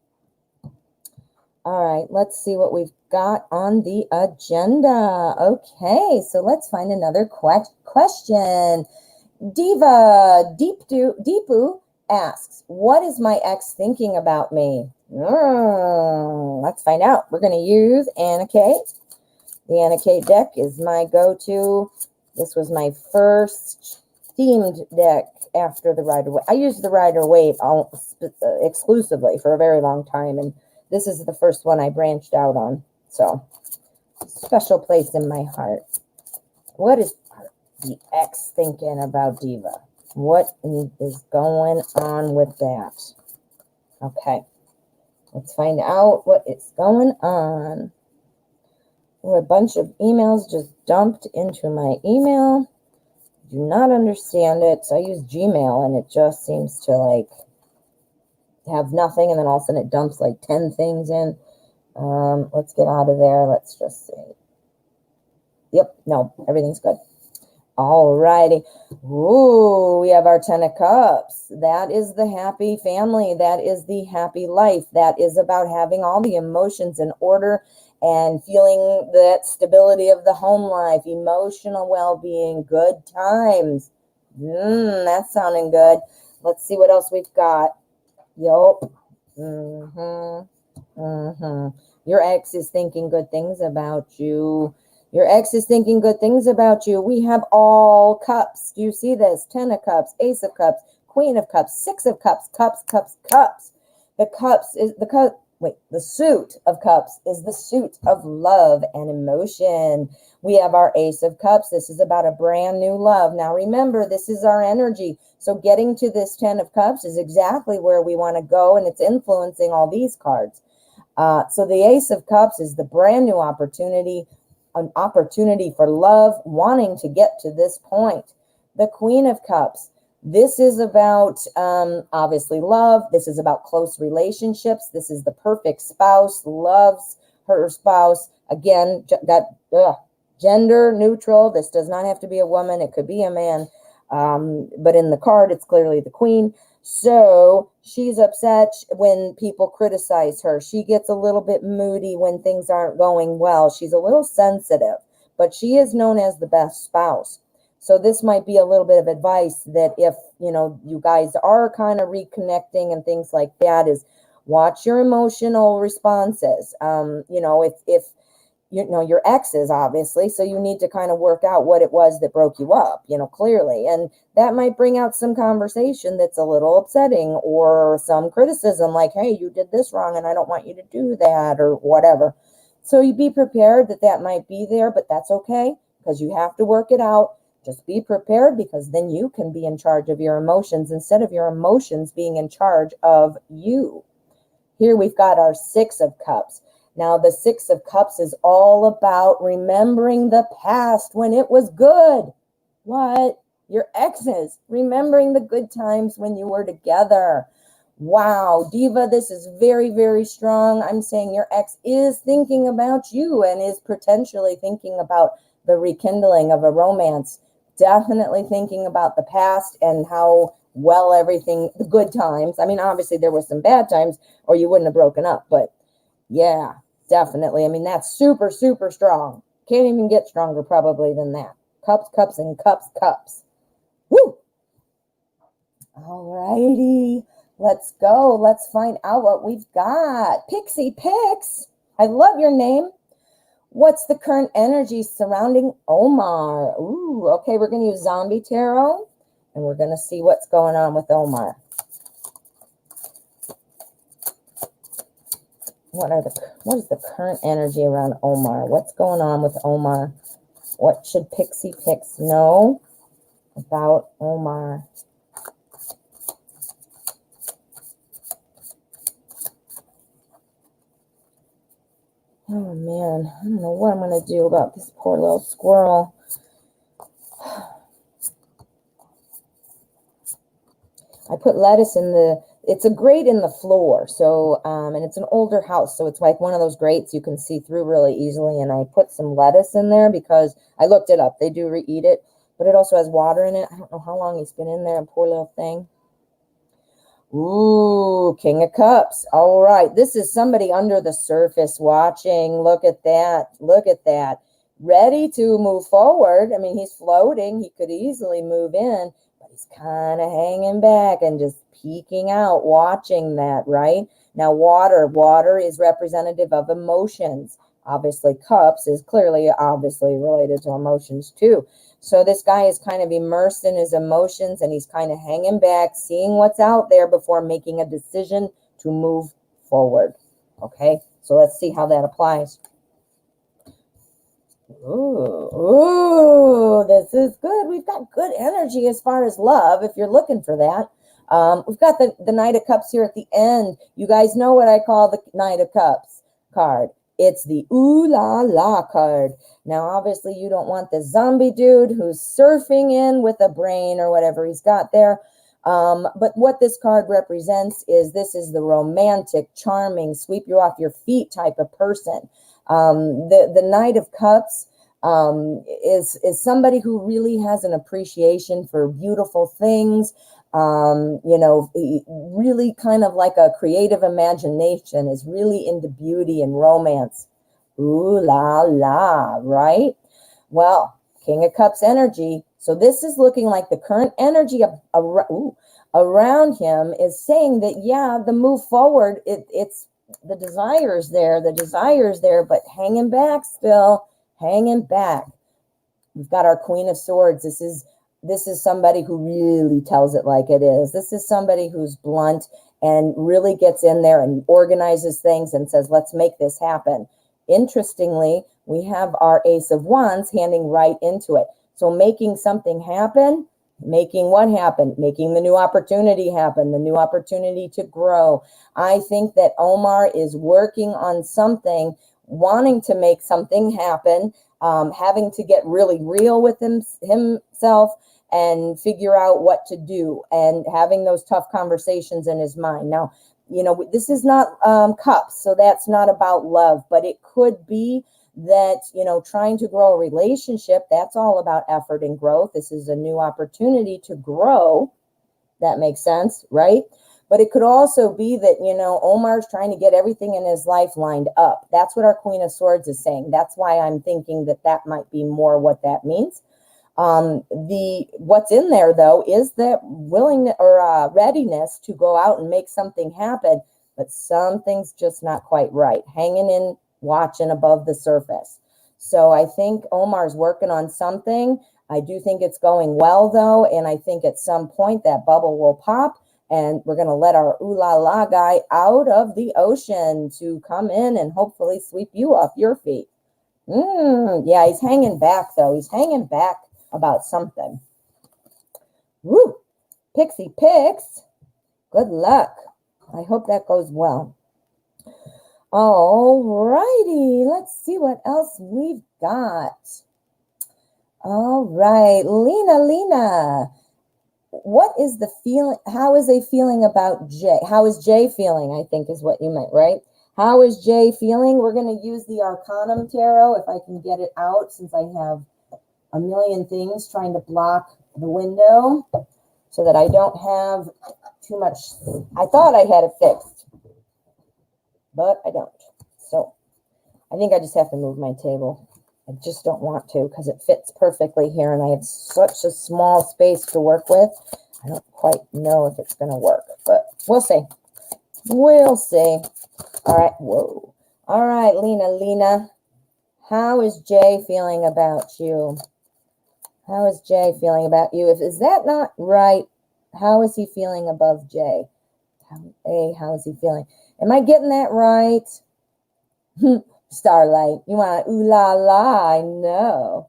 All right, let's see what we've got on the agenda. Okay, so let's find another question. Diva, Deepu asks, what is my ex thinking about me? Let's find out. We're going to use Anna Kay. The Anna Kay deck is my go-to. This was my first themed deck after the Rider-Waite. I used the Rider-Waite exclusively for a very long time, and this is the first one I branched out on. So, special place in my heart. What is the ex thinking about Diva? What is going on with that? Okay. Let's find out what is going on. Oh, a bunch of emails just dumped into my email. Do not understand it. I use Gmail, and it just seems to like have nothing, and then all of a sudden it dumps like 10 things in. Let's get out of there. Let's just see. Yep, no, everything's good. All righty. Ooh, we have our 10 of Cups. That is the happy family. That is the happy life. That is about having all the emotions in order and feeling that stability of the home life, emotional well-being, good times. That's sounding good. Let's see what else we've got. Yup. Your ex is thinking good things about you. Your ex is thinking good things about you. We have all cups. Do you see this? 10 of Cups, Ace of Cups, Queen of Cups, 6 of Cups, cups. The cups is the cup. Wait, the suit of cups is the suit of love and emotion. We have our Ace of Cups. This is about a brand new love. Now, remember, this is our energy. So getting to this 10 of Cups is exactly where we want to go, and it's influencing all these cards. So the Ace of Cups is the brand new opportunity, an opportunity for love, wanting to get to this point. The Queen of Cups. This is about, obviously, love. This is about close relationships. This is the perfect spouse, loves her spouse. Again, gender neutral. This does not have to be a woman. It could be a man. But in the card, it's clearly the Queen. So she's upset when people criticize her. She gets a little bit moody when things aren't going well. She's a little sensitive, but she is known as the best spouse. So this might be a little bit of advice that if, you guys are kind of reconnecting and things like that, is watch your emotional responses. If your exes, obviously, so you need to kind of work out what it was that broke you up, clearly. And that might bring out some conversation that's a little upsetting, or some criticism like, hey, you did this wrong and I don't want you to do that, or whatever. So you be prepared that that might be there, but that's okay because you have to work it out. Just be prepared because then you can be in charge of your emotions instead of your emotions being in charge of you. Here we've got our Six of Cups. Now the Six of Cups is all about remembering the past when it was good. What? Your exes, remembering the good times when you were together. Wow, Diva, this is very, very strong. I'm saying your ex is thinking about you and is potentially thinking about the rekindling of a romance. Definitely thinking about the past and how well everything, the good times. I mean, obviously there were some bad times or you wouldn't have broken up, but yeah, definitely. I mean, that's super, super strong. Can't even get stronger probably than that. Cups, cups, and cups, cups. Woo! All righty. Let's go. Let's find out what we've got. Pixie Pix. I love your name. What's the current energy surrounding Omar? Ooh, okay. We're going to use Zombie Tarot, and we're going to see what's going on with Omar. What is the current energy around Omar? What's going on with Omar? What should Pixie Pix know about Omar? Oh man, I don't know what I'm going to do about this poor little squirrel. I put lettuce in it's a grate in the floor. So, and it's an older house. So it's like one of those grates you can see through really easily. And I put some lettuce in there because I looked it up. They do eat it, but it also has water in it. I don't know how long he's been in there, poor little thing. Ooh, King of Cups. All right. This is somebody under the surface watching. Look at that. Look at that. Ready to move forward. I mean, he's floating. He could easily move in, but he's kind of hanging back and just peeking out, watching that, right? Now, water is representative of emotions. Obviously, cups is clearly, obviously related to emotions too. So this guy is kind of immersed in his emotions and he's kind of hanging back, seeing what's out there before making a decision to move forward. Okay, so let's see how that applies. Ooh, this is good. We've got good energy as far as love, if you're looking for that. We've got the Knight of Cups here at the end. You guys know what I call the Knight of Cups card. It's the ooh la la card. Now, obviously, you don't want the zombie dude who's surfing in with a brain or whatever he's got there. But what this card represents is this is the romantic, charming, sweep you off your feet type of person. The Knight of Cups is somebody who really has an appreciation for beautiful things. You know, really kind of like a creative imagination, is really into beauty and romance. Ooh la la, right? Well, King of Cups energy. So this is looking like the current energy around him is saying that, yeah, the move forward, it's the desire's there, but hanging back still, hanging back. We've got our Queen of Swords. This is somebody who really tells it like it is. This is somebody who's blunt and really gets in there and organizes things and says, let's make this happen. Interestingly, we have our Ace of Wands handing right into it. So making something happen, making what happen? Making the new opportunity happen, the new opportunity to grow. I think that Omar is working on something, wanting to make something happen, having to get really real with himself and figure out what to do and having those tough conversations in his mind. Now, you know, this is not cups, so that's not about love, but it could be that, you know, trying to grow a relationship, that's all about effort and growth. This is a new opportunity to grow. That makes sense, right? But it could also be that, you know, Omar's trying to get everything in his life lined up. That's what our Queen of Swords is saying. That's why I'm thinking that that might be more what that means. What's in there though is that willingness or readiness to go out and make something happen, but something's just not quite right. Hanging in, watching above the surface. So I think Omar's working on something. I do think it's going well though, and I think at some point that bubble will pop And we're going to let our ooh la la guy out of the ocean to come in and hopefully sweep you off your feet. Yeah, he's hanging back, though. He's hanging back about something. Woo! Pixie Pix, good luck. I hope that goes well. All righty, let's see what else we've got. All right, Lina, what is the feeling? How is they feeling about Jay? How is Jay feeling, I think is what you meant, right? How is Jay feeling? We're going to use the Arcanum Tarot, if I can get it out, since I have a million things trying to block the window so that I don't have too much. I thought I had it fixed, but I don't. So I think I just have to move my table. I just don't want to because it fits perfectly here and I have such a small space to work with. I don't quite know if it's going to work, but we'll see. We'll see. All right. Whoa. All right, Lina. How is Jay feeling about you? How is Jay feeling about you? Is that not right? How is he feeling above Jay? How is he feeling? Am I getting that right? Starlight, you want ooh la la, I know.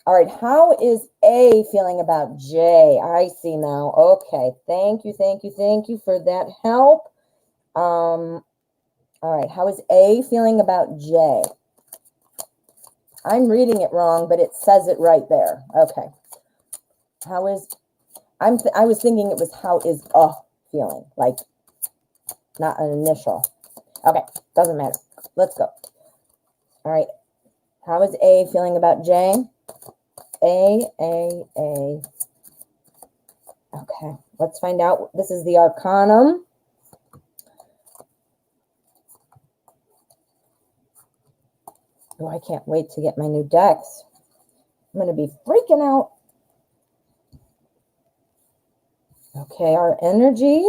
All right, how is A feeling about J? I see now. Okay, thank you for that help. All right, how is A feeling about J? I'm reading it wrong, but it says it right there. Okay. How is, I was thinking it was how is A feeling, like not an initial. Okay, doesn't matter. Let's go. All right. How is A feeling about J? A. Okay, let's find out. This is the Arcanum. Oh, I can't wait to get my new decks. I'm going to be freaking out. Okay, our energy.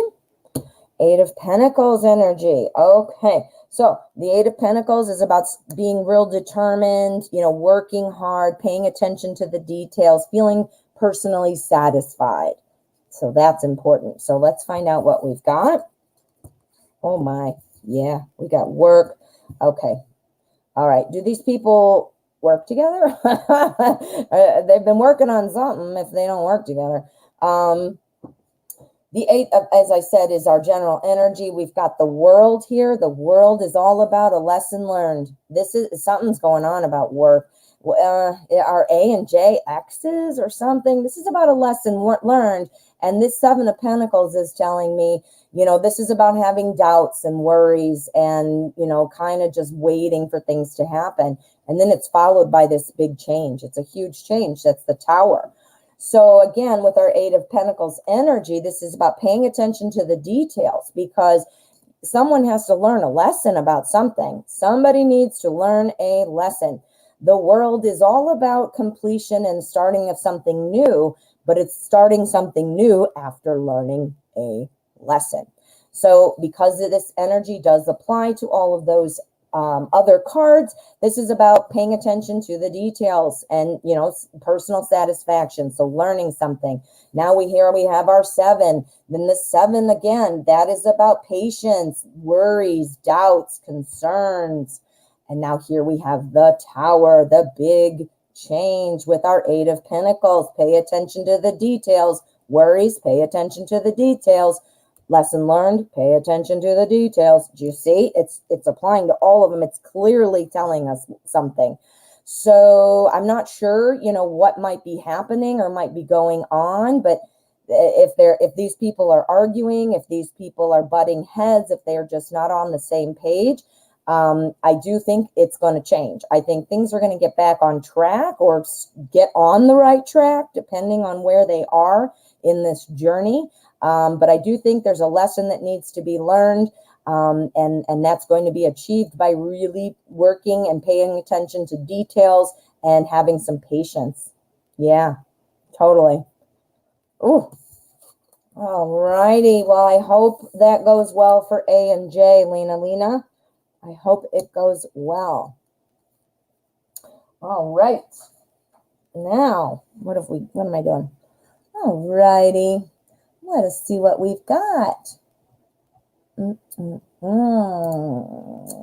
8 of Pentacles energy. Okay, so the 8 of Pentacles is about being real determined, working hard, paying attention to the details, feeling personally satisfied. So that's important. So let's find out what we've got. Oh my, yeah, we got work. Okay, all right. Do these people work together? They've been working on something if they don't work together. The 8, as I said, is our general energy. We've got the World here. The World is all about a lesson learned. This is something's going on about work. Are A and J X's or something? This is about a lesson learned. And this 7 of Pentacles is telling me, this is about having doubts and worries and, kind of just waiting for things to happen. And then it's followed by this big change. It's a huge change. That's the Tower. So again, with our 8 of Pentacles energy, this is about paying attention to the details because someone has to learn a lesson about something. Somebody needs to learn a lesson. The World is all about completion and starting of something new, but it's starting something new after learning a lesson. So because this energy does apply to all of those other cards, this is about paying attention to the details and, personal satisfaction. So learning something. Now we have our 7. Then the 7 again, that is about patience, worries, doubts, concerns. And now here we have the Tower, the big change with our 8 of Pentacles. Pay attention to the details. Worries, pay attention to the details. Lesson learned, pay attention to the details. Do you see? It's applying to all of them. It's clearly telling us something. So I'm not sure, what might be happening or might be going on, but if these people are arguing, if these people are butting heads, if they're just not on the same page, I do think it's going to change. I think things are going to get back on track or get on the right track, depending on where they are in this journey. But I do think there's a lesson that needs to be learned, and that's going to be achieved by really working and paying attention to details and having some patience. Yeah, totally. Ooh. All righty. Well, I hope that goes well for A and J, Lina. I hope it goes well. All right. Now, what am I doing? All righty. Let us see what we've got.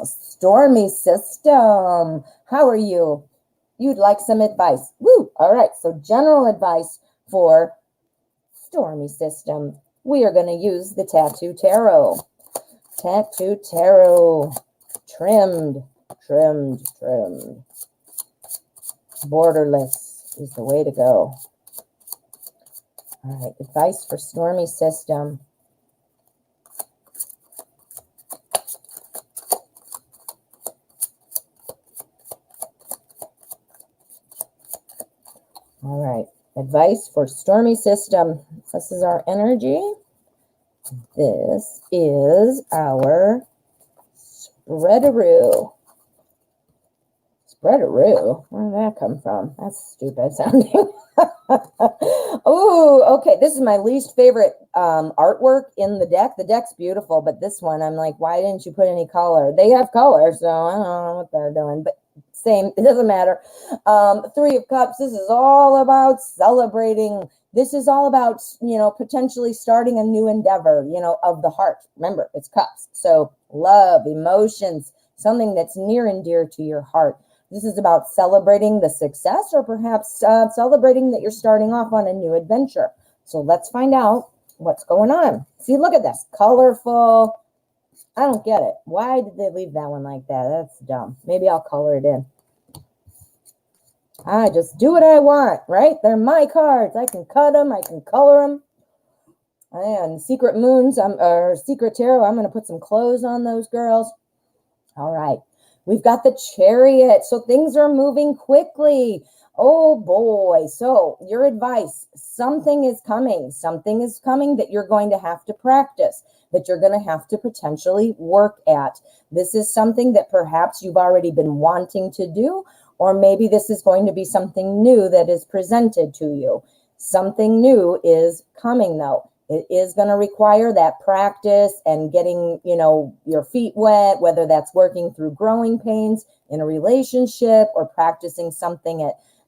Stormy system. How are you? You'd like some advice. Woo! All right, so general advice for Stormy system. We are going to use the Tattoo Tarot. Tattoo Tarot. Trimmed, trimmed, trimmed. Borderless is the way to go. All right, advice for Stormy system. All right, advice for Stormy system. This is our energy. This is our spreadaroo. Spreadaroo? Where did that come from? That's stupid sounding. Oh, okay. This is my least favorite artwork in the deck. The deck's beautiful, but this one, I'm like, why didn't you put any color? They have color, so I don't know what they're doing, but same. It doesn't matter. Three of Cups. This is all about celebrating. This is all about, potentially starting a new endeavor, of the heart. Remember, it's Cups. So love, emotions, something that's near and dear to your heart. This is about celebrating the success or perhaps celebrating that you're starting off on a new adventure. So let's find out what's going on. See, look at this. Colorful. I don't get it. Why did they leave that one like that? That's dumb. Maybe I'll color it in. I just do what I want, right? They're my cards. I can cut them. I can color them. And Secret Moons, or Secret Tarot, I'm going to put some clothes on those girls. All right. We've got the Chariot. So things are moving quickly. Oh, boy. So your advice, something is coming. Something is coming that you're going to have to practice, that you're going to have to potentially work at. This is something that perhaps you've already been wanting to do, or maybe this is going to be something new that is presented to you. Something new is coming, though. It is going to require that practice and getting, your feet wet, whether that's working through growing pains in a relationship or practicing something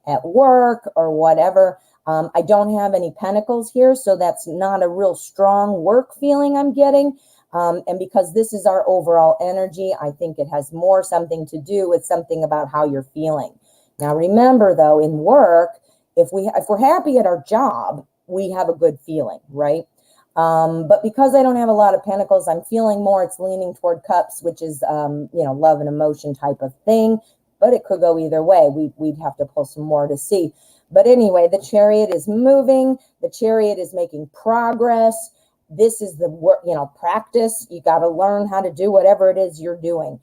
at work or whatever. I don't have any pentacles here, so that's not a real strong work feeling I'm getting. And because this is our overall energy, I think it has more something to do with something about how you're feeling. Now, remember, though, in work, if we're happy at our job, we have a good feeling, right? But because I don't have a lot of pentacles, I'm feeling more, it's leaning toward Cups, which is, love and emotion type of thing. But it could go either way. We'd have to pull some more to see. But anyway, the Chariot is moving. The Chariot is making progress. This is the work, practice. You got to learn how to do whatever it is you're doing.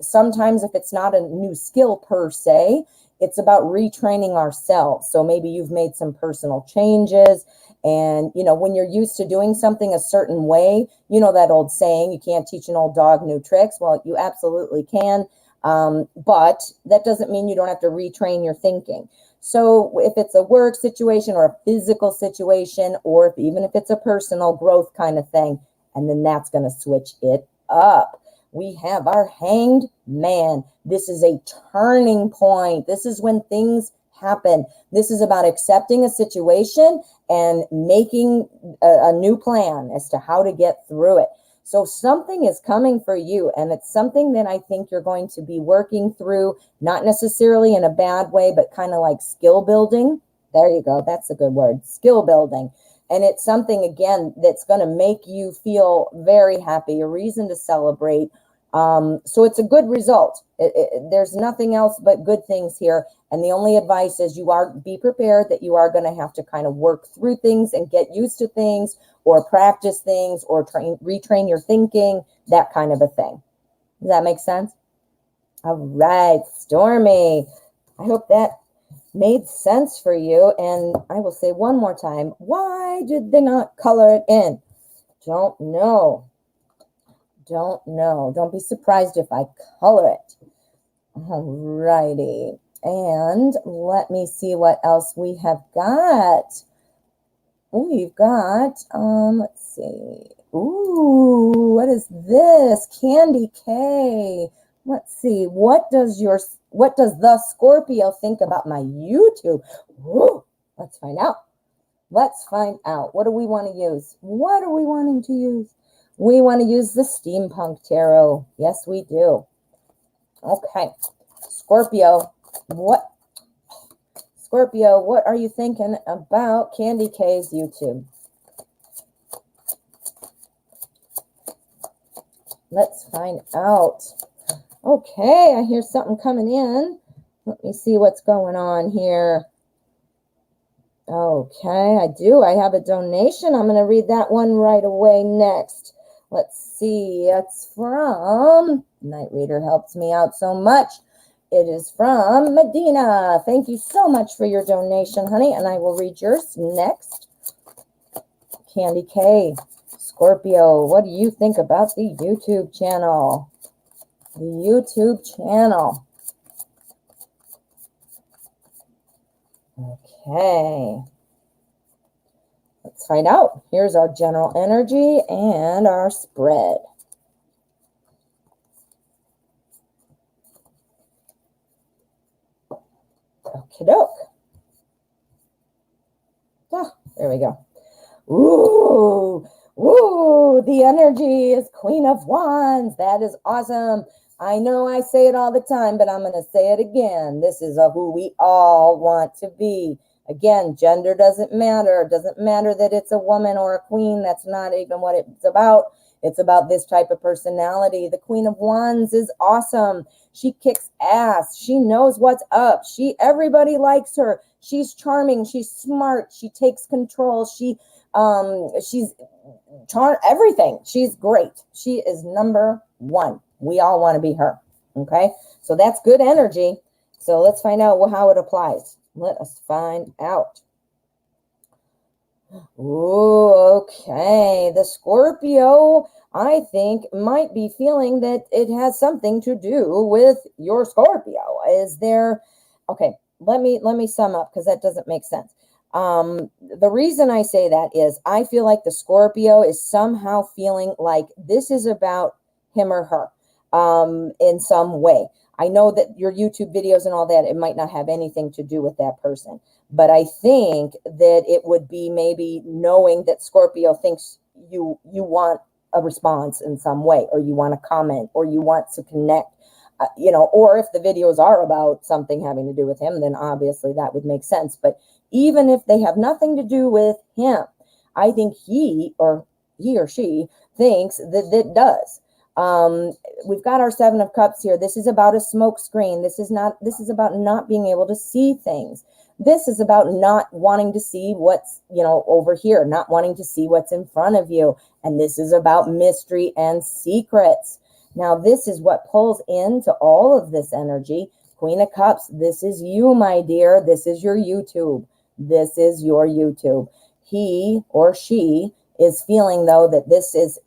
Sometimes if it's not a new skill per se, it's about retraining ourselves. So maybe you've made some personal changes. And, when you're used to doing something a certain way, that old saying, you can't teach an old dog new tricks. Well, you absolutely can. But that doesn't mean you don't have to retrain your thinking. So if it's a work situation or a physical situation, or even if it's a personal growth kind of thing, and then that's going to switch it up. We have our Hanged Man. This is a turning point. This is when things happen. This is about accepting a situation and making a new plan as to how to get through it. So something is coming for you, and it's something that I think you're going to be working through, not necessarily in a bad way, but kind of like skill building. There you go. That's a good word, skill building. And it's something, again, that's going to make you feel very happy, a reason to celebrate. So it's a good result. There's nothing else but good things here. And the only advice is be prepared that you are going to have to kind of work through things and get used to things, or practice things, or retrain your thinking, that kind of a thing. Does that make sense? All right, Stormy. I hope that made sense for you. And I will say one more time, why did they not color it in? Don't know. Don't know. Don't be surprised if I color it. All righty. And let me see what else we have got. We've got, let's see. Ooh, what is this? Candy K. Let's see. What does the Scorpio think about my YouTube? Ooh, let's find out. Let's find out. What do we want to use? What are we wanting to use? We want to use the Steampunk Tarot. Yes, we do. Okay. Scorpio, what are you thinking about Candy K's YouTube? Let's find out. Okay, I hear something coming in. Let me see what's going on here. Okay, I do. I have a donation. I'm going to read that one right away next. Let's see. It's from, Night Reader helps me out so much. It is from Medina. Thank you so much for your donation, honey. And I will read yours next. Candy K, Scorpio, what do you think about the YouTube channel? The YouTube channel. Okay. Let's find out. Here's our general energy and our spread. Okie doke. Ah, there we go. Ooh, ooh, the energy is Queen of Wands. That is awesome. I know I say it all the time, but I'm going to say it again. This is who we all want to be. Again, gender doesn't matter. It doesn't matter that it's a woman or a queen. That's not even what it's about. It's about this type of personality. The Queen of Wands is awesome. She kicks ass. She knows what's up. Everybody likes her. She's charming. She's smart. She takes control. She's everything. She's great. She is number one. We all want to be her. Okay. So that's good energy. So let's find out how it applies. Let us find out. Ooh, okay. The Scorpio, I think, might be feeling that it has something to do with your Scorpio. Is there, okay, let me sum up because that doesn't make sense. The reason I say that is I feel like the Scorpio is somehow feeling like this is about him or her in some way. I know that your YouTube videos and all that, it might not have anything to do with that person. But I think that it would be maybe knowing that Scorpio thinks you want a response in some way, or you want to comment, or you want to connect, or if the videos are about something having to do with him, then obviously that would make sense. But even if they have nothing to do with him, I think he or she thinks that it does. We've got our Seven of Cups here. This is about a smoke screen. This is about not being able to see things. This is about not wanting to see what's, over here, not wanting to see what's in front of you. And this is about mystery and secrets. Now, this is what pulls into all of this energy. Queen of Cups, this is you, my dear. This is your YouTube. This is your YouTube. He or she is feeling, though, that this is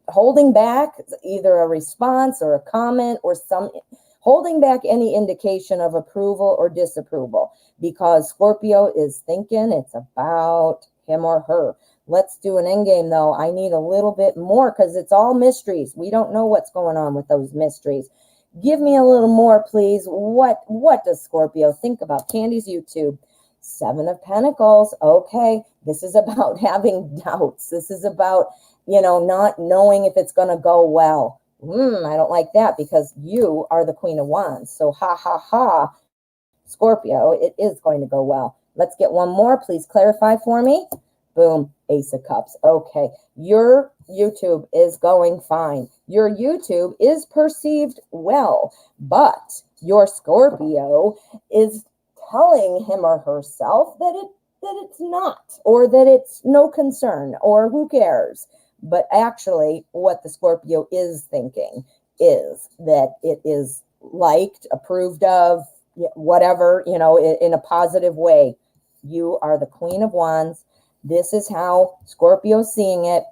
holding back either a response or a comment or holding back any indication of approval or disapproval, because Scorpio is thinking it's about him or her. Let's do an end game, though. I need a little bit more because it's all mysteries. We don't know what's going on with those mysteries. Give me a little more, please. What does Scorpio think about Candy's YouTube? Seven of Pentacles. Okay, this is about having doubts. This is about, not knowing if it's going to go well. I don't like that because you are the Queen of Wands. So ha, ha, ha, Scorpio, it is going to go well. Let's get one more. Please clarify for me. Boom, Ace of Cups. Okay, your YouTube is going fine. Your YouTube is perceived well, but your Scorpio is telling him or herself that it's not, or that it's no concern, or who cares. But actually, what the Scorpio is thinking is that it is liked, approved of, whatever, in a positive way. You are the Queen of Wands. This is how Scorpio's seeing it.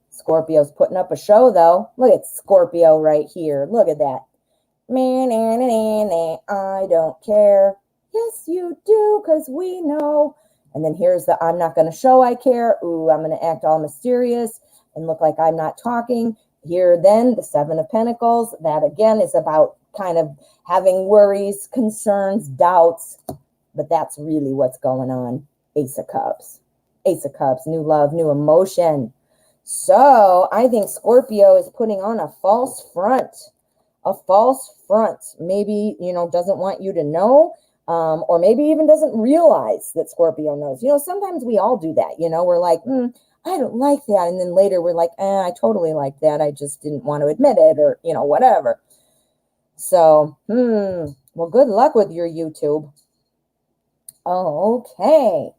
Scorpio's putting up a show, though. Look at Scorpio right here. Look at that. I don't care. Yes, you do, because we know. And then here's the I'm not going to show I care. Ooh, I'm going to act all mysterious and look like I'm not talking. Here then, the Seven of Pentacles. That, again, is about kind of having worries, concerns, doubts. But that's really what's going on. Ace of Cups. Ace of Cups, new love, new emotion. So I think Scorpio is putting on a false front. A false front. Maybe, doesn't want you to know, or maybe even doesn't realize that Scorpio knows. Sometimes we all do that. We're like, I don't like that. And then later we're like, I totally like that. I just didn't want to admit it, or, whatever. So, well, good luck with your YouTube. Okay.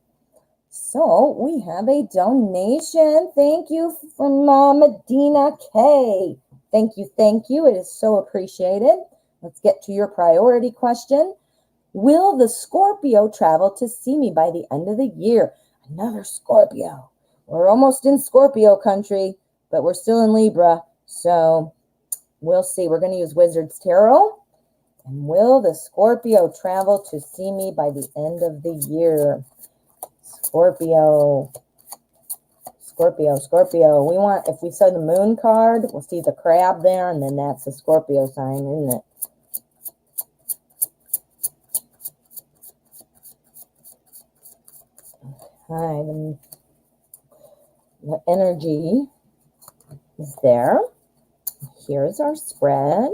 So we have a donation. Thank you from Medina K. Thank you. Thank you. It is so appreciated. Let's get to your priority question. Will the Scorpio travel to see me by the end of the year? Another Scorpio. We're almost in Scorpio country, but we're still in Libra. So we'll see. We're going to use Wizard's Tarot. And will the Scorpio travel to see me by the end of the year? Scorpio. Scorpio, Scorpio. We want, if we saw the moon card, we'll see the crab there, and then that's the Scorpio sign, isn't it? Okay, the energy is there. Here's our spread.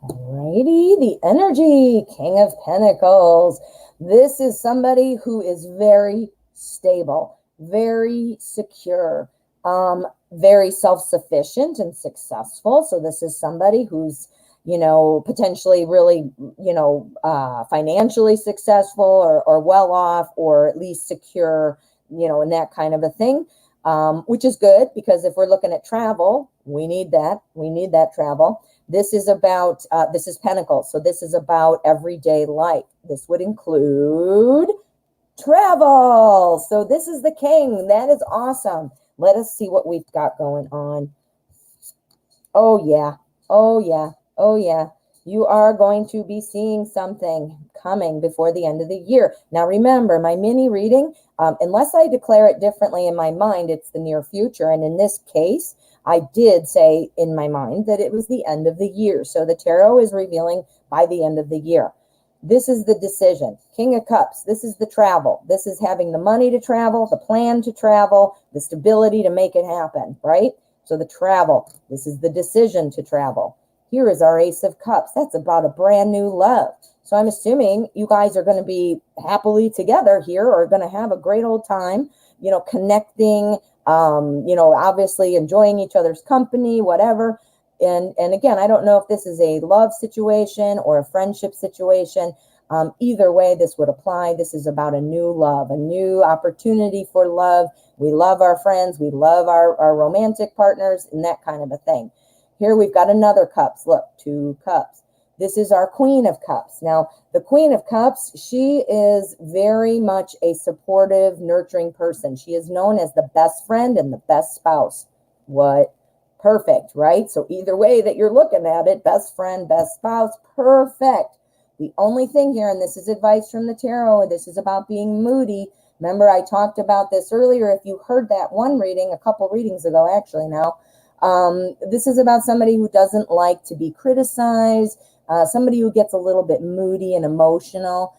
Alrighty, the energy, King of Pentacles. This is somebody who is very stable, very secure, very self-sufficient and successful. So this is somebody who's, potentially really, financially successful or well off, or at least secure, and that kind of a thing, which is good, because if we're looking at travel, we need that. We need that travel. This is about, this is Pentacles. So this is about everyday life. This would include travel. So this is the king. That is awesome. Let us see what we've got going on. Oh, yeah. Oh, yeah. Oh, yeah. You are going to be seeing something coming before the end of the year. Now, remember, my mini reading, unless I declare it differently in my mind, it's the near future. And in this case, I did say in my mind that it was the end of the year. So the tarot is revealing by the end of the year. This is the decision. King of Cups. This is the travel. This is having the money to travel, the plan to travel, the stability to make it happen, right? So the travel. This is the decision to travel. Here is our Ace of Cups. That's about a brand new love. So I'm assuming you guys are going to be happily together here, or going to have a great old time, connecting, obviously enjoying each other's company, whatever. And again, I don't know if this is a love situation or a friendship situation. Either way, this would apply. This is about a new love, a new opportunity for love. We love our friends. We love our romantic partners, and that kind of a thing. Here we've got another cups. Look, 2 cups. This is our Queen of Cups. Now, the Queen of Cups, she is very much a supportive, nurturing person. She is known as the best friend and the best spouse. What? Perfect, right? So either way that you're looking at it, best friend, best spouse, perfect. The only thing here, and this is advice from the tarot, this is about being moody. Remember, I talked about this earlier. If you heard that one reading, a couple readings ago, actually now, this is about somebody who doesn't like to be criticized, somebody who gets a little bit moody and emotional,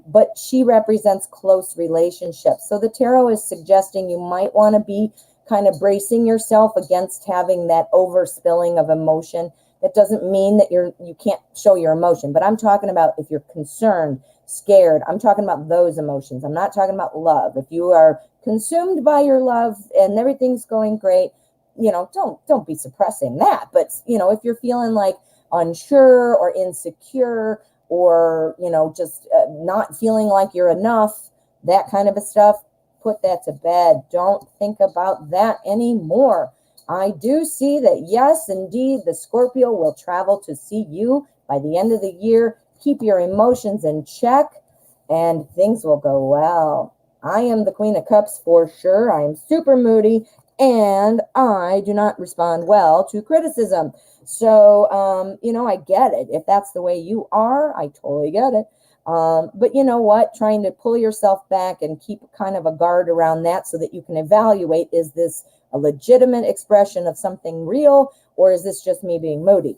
but she represents close relationships. So the tarot is suggesting you might want to be kind of bracing yourself against having that overspilling of emotion. That doesn't mean that you can't show your emotion, but I'm talking about if you're concerned, scared, I'm talking about those emotions. I'm not talking about love. If you are consumed by your love and everything's going great, don't be suppressing that. But, if you're feeling like unsure or insecure, or, just not feeling like you're enough, that kind of a stuff, put that to bed. Don't think about that anymore. I do see that, yes, indeed, the Scorpio will travel to see you by the end of the year. Keep your emotions in check and things will go well. I am the Queen of Cups for sure. I am super moody and I do not respond well to criticism. So, I get it. If that's the way you are, I totally get it. But you know what? Trying to pull yourself back and keep kind of a guard around that so that you can evaluate, is this a legitimate expression of something real, or is this just me being moody?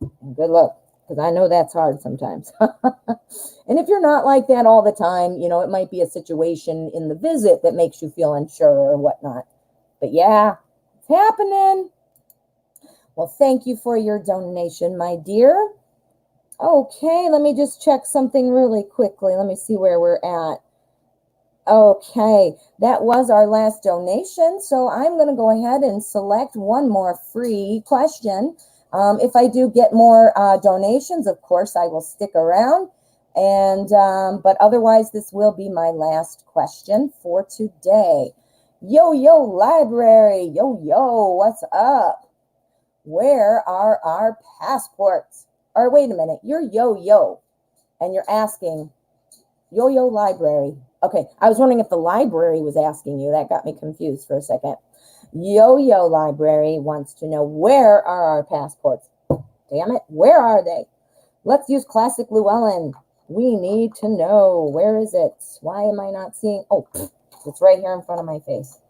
And good luck, because I know that's hard sometimes. And if you're not like that all the time, you know, it might be a situation in the visit that makes you feel unsure or whatnot. But yeah, it's happening. Well, thank you for your donation, my dear. Okay, let me just check something really quickly. Let me see where we're at. Okay, that was our last donation. So I'm going to go ahead and select one more free question. If I do get more donations, of course, I will stick around. And but otherwise, this will be my last question for today. Yo, library. Yo, what's up? Where are our passports? Or wait a minute, you're yo, and you're asking, yo, library. Okay, I was wondering if the library was asking you. That got me confused for a second. Yo, library wants to know, where are our passports? Damn it, where are they? Let's use classic Llewellyn. We need to know, where is it? Why am I not seeing? Oh, it's right here in front of my face.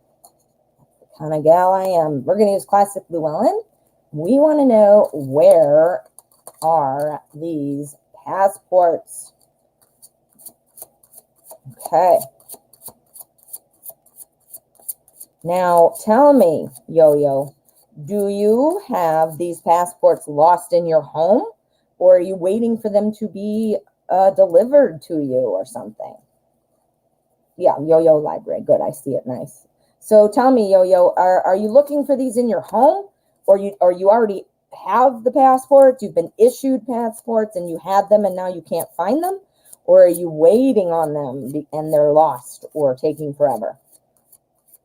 The kind of gal I am. We're going to use classic Llewellyn. We want to know, where are these passports? Okay. Now, tell me, Yo, do you have these passports lost in your home, or are you waiting for them to be delivered to you or something? Yeah, Yo library. Good, I see it. Nice. So tell me, Yo, are you looking for these in your home, or you already have the passports? You've been issued passports and you had them and now you can't find them? Or are you waiting on them and they're lost or taking forever?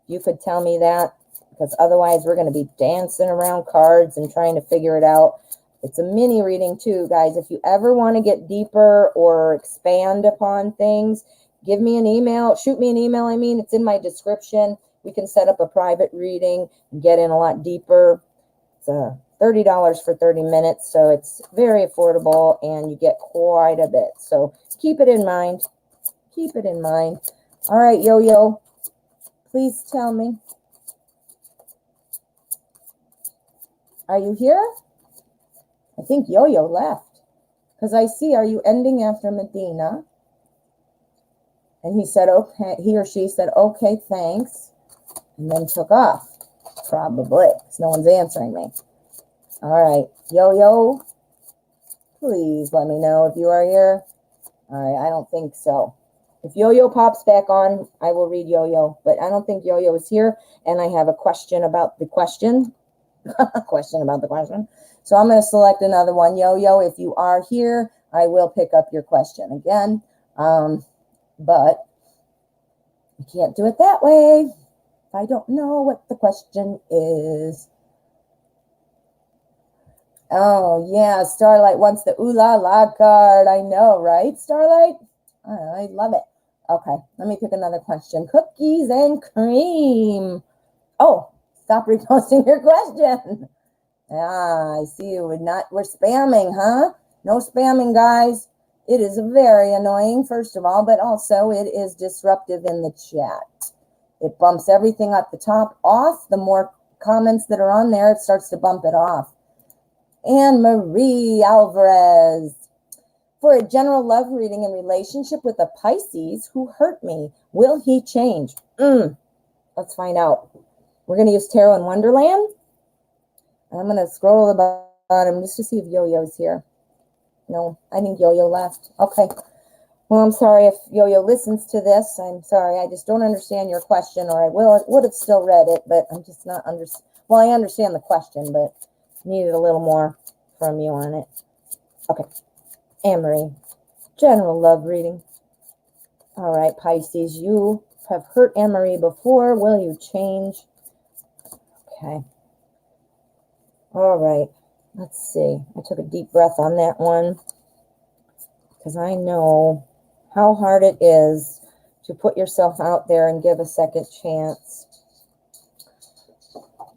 You could tell me that, because otherwise we're going to be dancing around cards and trying to figure it out. It's a mini reading too, guys. If you ever want to get deeper or expand upon things, give me an email. Shoot me an email, it's in my description. We can set up a private reading and get in a lot deeper. It's $30 for 30 minutes, so it's very affordable and you get quite a bit. So keep it in mind. Keep it in mind. All right, Yo, please tell me. Are you here? I think Yo left, because I see, are you ending after Medina? And he said, okay, he or she said, okay, thanks, and then took off, probably, because no one's answering me. All right, Yo, please let me know if you are here. All right, I don't think so. If Yo pops back on, I will read Yo, but I don't think Yo is here, and I have a question about the question. A question about the question. So I'm going to select another one. Yo, if you are here, I will pick up your question again. But you can't do it that way if I don't know what the question is. Oh, yeah, Starlight wants the ooh la la card. I know, right, Starlight? I love it. Okay, let me pick another question. Cookies and cream. Oh, stop reposting your question. Ah, I see you. We're spamming, huh? No spamming, guys. It is very annoying, first of all, but also it is disruptive in the chat. It bumps everything at the top off. The more comments that are on there, it starts to bump it off. Anne Marie Alvarez. For a general love reading in relationship with a Pisces who hurt me, will he change? Let's find out. We're going to use Tarot in Wonderland. And I'm going to scroll the bottom just to see if Yo-Yo's here. No, I think Yo-Yo left. Okay. Well, I'm sorry if Yo-Yo listens to this. I'm sorry. I just don't understand your question, or I would have still read it, but I'm just not well, I understand the question, but needed a little more from you on it. Okay. Anne-Marie, general love reading. All right, Pisces, you have hurt Anne-Marie before. Will you change? Okay. All right. Let's see. I took a deep breath on that one, because I know how hard it is to put yourself out there and give a second chance,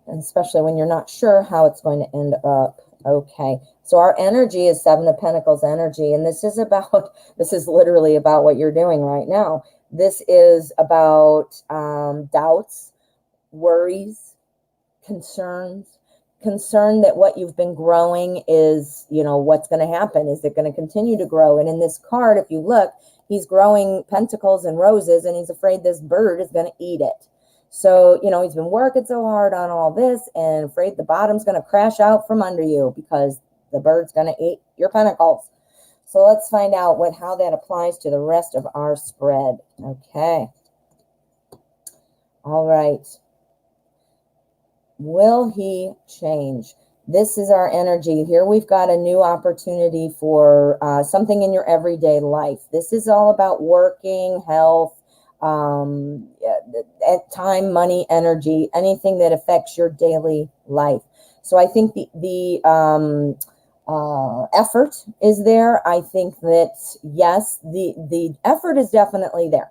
and especially when you're not sure how it's going to end up. Okay, so our energy is Seven of Pentacles energy, and this is literally about what you're doing right now. This is about doubts, worries, concerns, concerned that what you've been growing is, you know, what's going to happen. Is it going to continue to grow? And in this card, if you look, he's growing pentacles and roses, and he's afraid this bird is going to eat it. So, you know, he's been working so hard on all this and afraid the bottom's going to crash out from under you because the bird's going to eat your pentacles. So let's find out how that applies to the rest of our spread. Okay. All right. Will he change? This is our energy. Here we've got a new opportunity for something in your everyday life. This is all about working, health, time, money, energy, anything that affects your daily life. So I think the effort is there. I think that, yes, the effort is definitely there.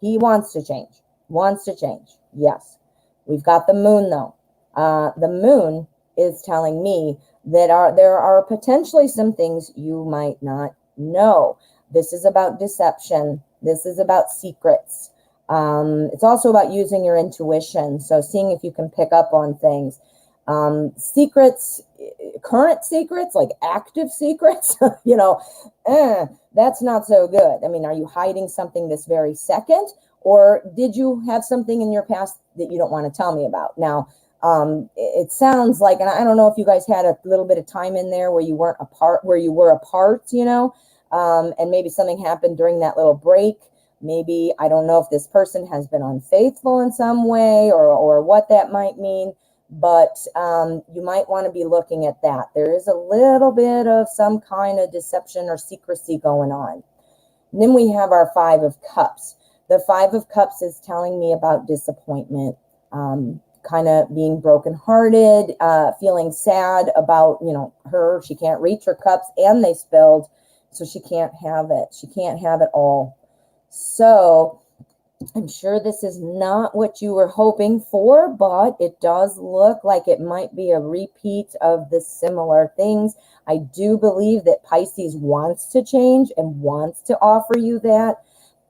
He wants to change. Yes. We've got the moon, though. The moon is telling me that there are potentially some things you might not know. This is about deception. This is about secrets. It's also about using your intuition. So seeing if you can pick up on things. Secrets, current secrets, like active secrets, you know, that's not so good. I mean, are you hiding something this very second? Or did you have something in your past that you don't want to tell me about? Now, it sounds like, and I don't know if you guys had a little bit of time in there where you weren't apart, where you were apart, you know, and maybe something happened during that little break. Maybe, I don't know if this person has been unfaithful in some way or what that might mean, but you might want to be looking at that. There is a little bit of some kind of deception or secrecy going on. And then we have our Five of Cups. The Five of Cups is telling me about disappointment, kind of being brokenhearted, feeling sad about, you know, she can't reach her cups and they spilled, so she can't have it. She can't have it all. So I'm sure this is not what you were hoping for, but it does look like it might be a repeat of the similar things. I do believe that Pisces wants to change and wants to offer you that,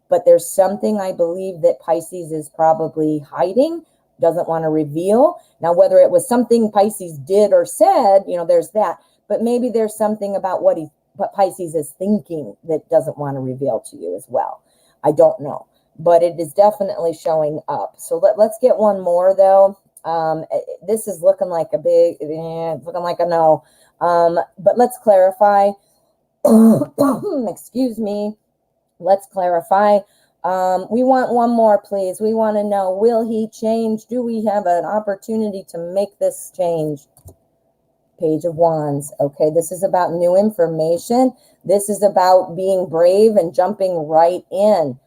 but there's something I believe that Pisces is probably hiding, doesn't want to reveal. Now, whether it was something Pisces did or said, you know, there's that, but maybe there's something about what Pisces is thinking that doesn't want to reveal to you as well. I don't know, but it is definitely showing up. So let's get one more though. This is looking like a big, looking like a no. But let's clarify. Excuse me. Let's clarify. We want one more, please. We want to know, will he change? Do we have an opportunity to make this change? Page of Wands. Okay, this is about new information. This is about being brave and jumping right in.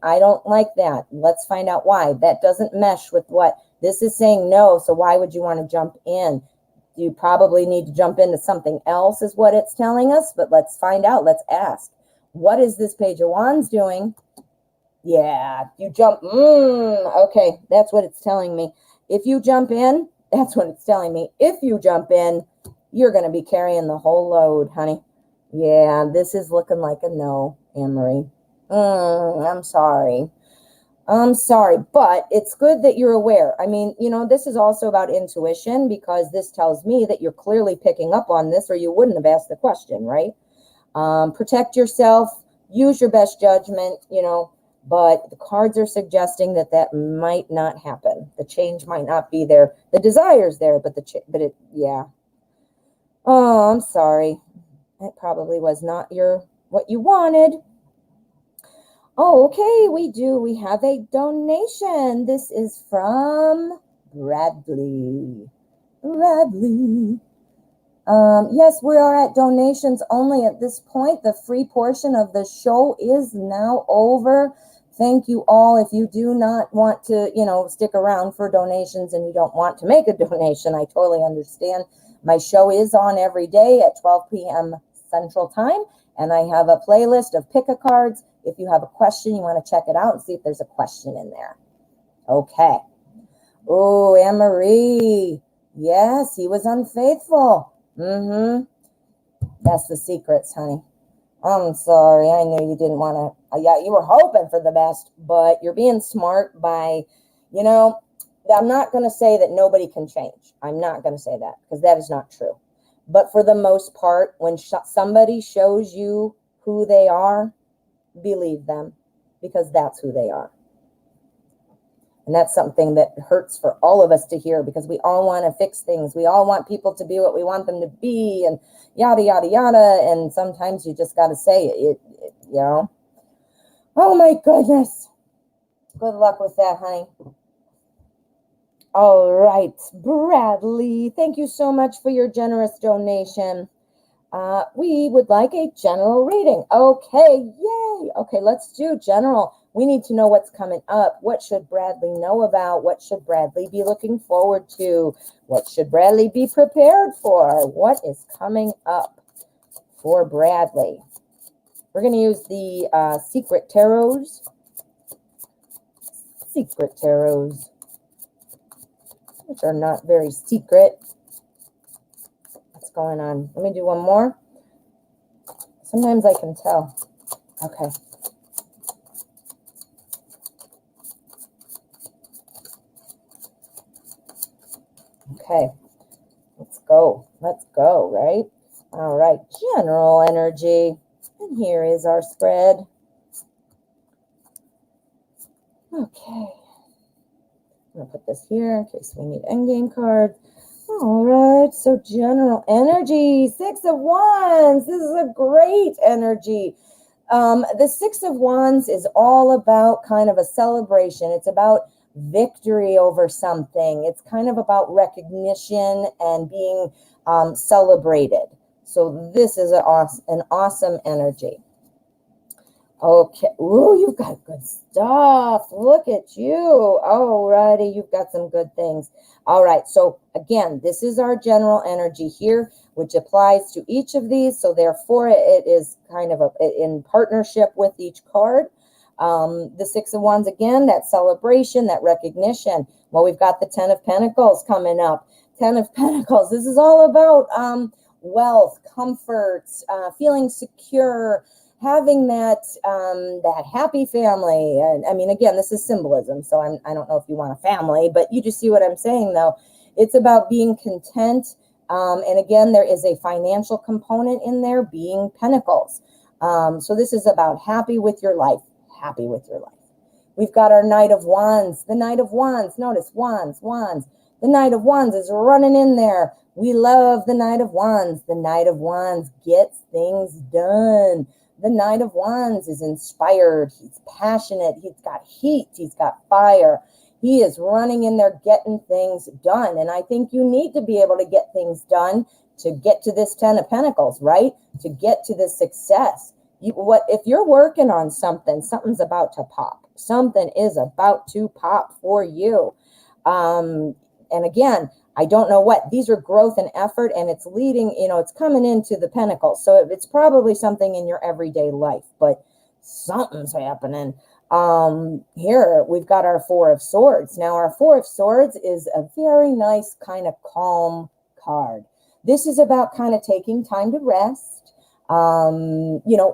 I don't like that. Let's find out why. That doesn't mesh with what this is saying. No, so why would you want to jump in? You probably need to jump into something else is what it's telling us, but let's find out. Let's ask. What is this Page of Wands doing? Yeah, you jump. Okay, that's what it's telling me. If you jump in, that's what it's telling me. If you jump in, you're going to be carrying the whole load, honey. Yeah, this is looking like a no, Anne-Marie. I'm sorry. I'm sorry, but it's good that you're aware. I mean, you know, this is also about intuition, because this tells me that you're clearly picking up on this or you wouldn't have asked the question, right? Protect yourself, use your best judgment, you know, but the cards are suggesting that that might not happen. The change might not be there. The desire's there, but yeah. Oh, I'm sorry. That probably was not what you wanted. Oh, okay, we have a donation. This is from Bradley. Yes, we are at donations only at this point. The free portion of the show is now over. Thank you all. If you do not want to, you know, stick around for donations and you don't want to make a donation, I totally understand. My show is on every day at 12 p.m. Central Time, and I have a playlist of pick-a-cards. If you have a question, you want to check it out and see if there's a question in there. Okay. Oh, Anne-Marie. Yes, he was unfaithful. That's the secrets, honey. I'm sorry. I knew you didn't want to. Yeah, you were hoping for the best, but you're being smart by, you know, I'm not going to say that nobody can change. I'm not going to say that because that is not true. But for the most part, when somebody shows you who they are, believe them because that's who they are. And that's something that hurts for all of us to hear because we all want to fix things. We all want people to be what we want them to be and yada, yada, yada. And sometimes you just got to say it, you know. Oh, my goodness. Good luck with that, honey. All right, Bradley, thank you so much for your generous donation. We would like a general reading. Okay, yay. Okay, let's do general. We need to know what's coming up. What should Bradley know about? What should Bradley be looking forward to? What should Bradley be prepared for? What is coming up for Bradley? We're going to use the secret tarots. Secret tarots, which are not very secret. What's going on? Let me do one more. Sometimes I can tell. Okay. Okay. Let's go. Let's go, right? All right. General energy. And here is our spread. Okay. I'm going to put this here in case we need endgame cards. All right. So general energy. 6 of Wands. This is a great energy. The 6 of Wands is all about kind of a celebration. It's about victory over something. It's kind of about recognition and being celebrated. So this is an awesome energy. Okay. Ooh, you've got good stuff. Look at you. Alrighty, you've got some good things. All right. So again, this is our general energy here, which applies to each of these. So therefore, it is kind of in partnership with each card. The 6 of Wands, again, that celebration, that recognition. Well, we've got the 10 of Pentacles coming up. 10 of Pentacles. This is all about wealth, comfort, feeling secure, having that happy family. And I mean, again, this is symbolism, so I don't know if you want a family, but you just see what I'm saying, though. It's about being content. And again, there is a financial component in there, being Pentacles. So this is about happy with your life. Happy with your life. We've got our Knight of Wands. The Knight of Wands. Notice Wands. The Knight of Wands is running in there. We love the Knight of Wands. The Knight of Wands gets things done. The Knight of Wands is inspired. He's passionate. He's got heat. He's got fire. He is running in there getting things done. And I think you need to be able to get things done to get to this 10 of Pentacles, right? To get to this success. If you're working on something, something's about to pop. Something is about to pop for you. And again, I don't know what. These are growth and effort, and it's leading, it's coming into the Pentacles. So it's probably something in your everyday life, but something's happening. Here we've got our 4 of Swords. Now our 4 of Swords is a very nice kind of calm card. This is about kind of taking time to rest.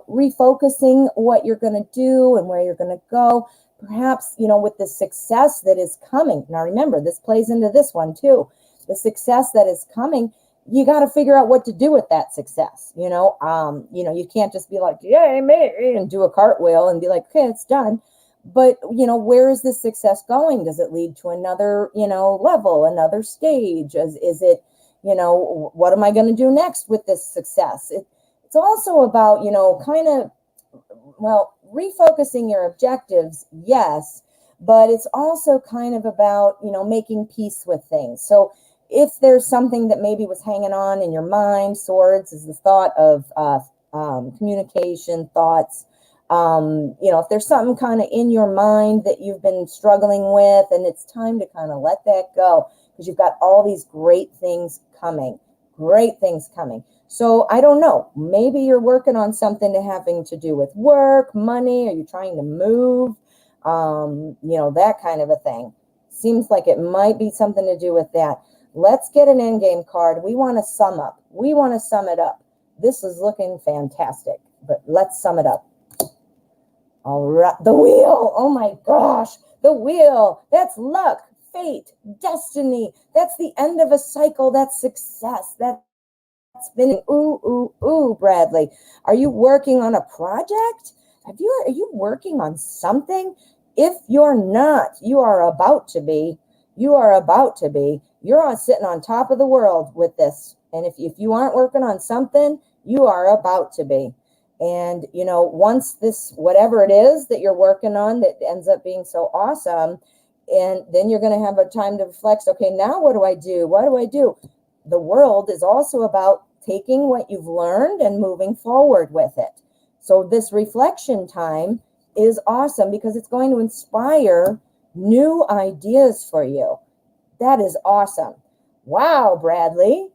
Refocusing what you're going to do and where you're going to go, perhaps, with the success that is coming. Now, remember, this plays into this one too. The success that is coming, you got to figure out what to do with that success. You can't just be like, yay, me, and do a cartwheel and be like, okay, it's done. But, where is this success going? Does it lead to another, level, another stage? Is it, what am I going to do next with this success? It's also about, refocusing your objectives, yes, but it's also kind of about, making peace with things. So if there's something that maybe was hanging on in your mind, Swords is the thought of communication, thoughts. If there's something kind of in your mind that you've been struggling with, and it's time to kind of let that go because you've got all these great things coming. So I don't know, maybe you're working on something having to do with work, money, are you trying to move, that kind of a thing. Seems like it might be something to do with that. Let's get an endgame card. We want to sum up. We want to sum it up. This is looking fantastic, but let's sum it up. All right, the Wheel. Oh my gosh, the Wheel. That's luck, fate, destiny. That's the end of a cycle. That's success. That's been, ooh, Bradley. Are you working on a project? Are you working on something? If you're not, you are about to be. You are about to be. You're sitting on top of the world with this. And if you aren't working on something, you are about to be. And, once this, whatever it is that you're working on that ends up being so awesome, and then you're going to have a time to reflect, okay, now what do I do? What do I do? The world is also about taking what you've learned and moving forward with it. So this reflection time is awesome because it's going to inspire new ideas for you. That is awesome. Wow, Bradley,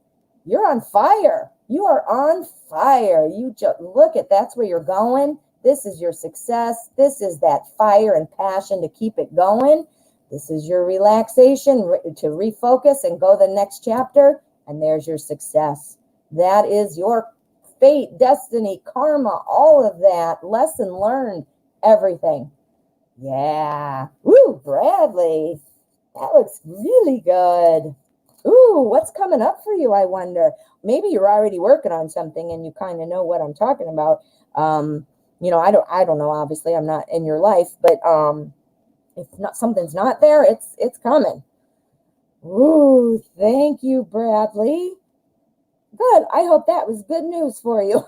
you're on fire. You are on fire. You just look at, that's where you're going. This is your success. This is that fire and passion to keep it going. This is your relaxation to refocus and go the next chapter. And there's your success. That is your fate, destiny, karma, all of that. Lesson learned, everything. Yeah. Woo, Bradley. That looks really good. Ooh, what's coming up for you, I wonder? Maybe you're already working on something and you kind of know what I'm talking about. I don't know, obviously I'm not in your life, but if not, something's not there, it's coming. Ooh, thank you, Bradley. Good. I hope that was good news for you.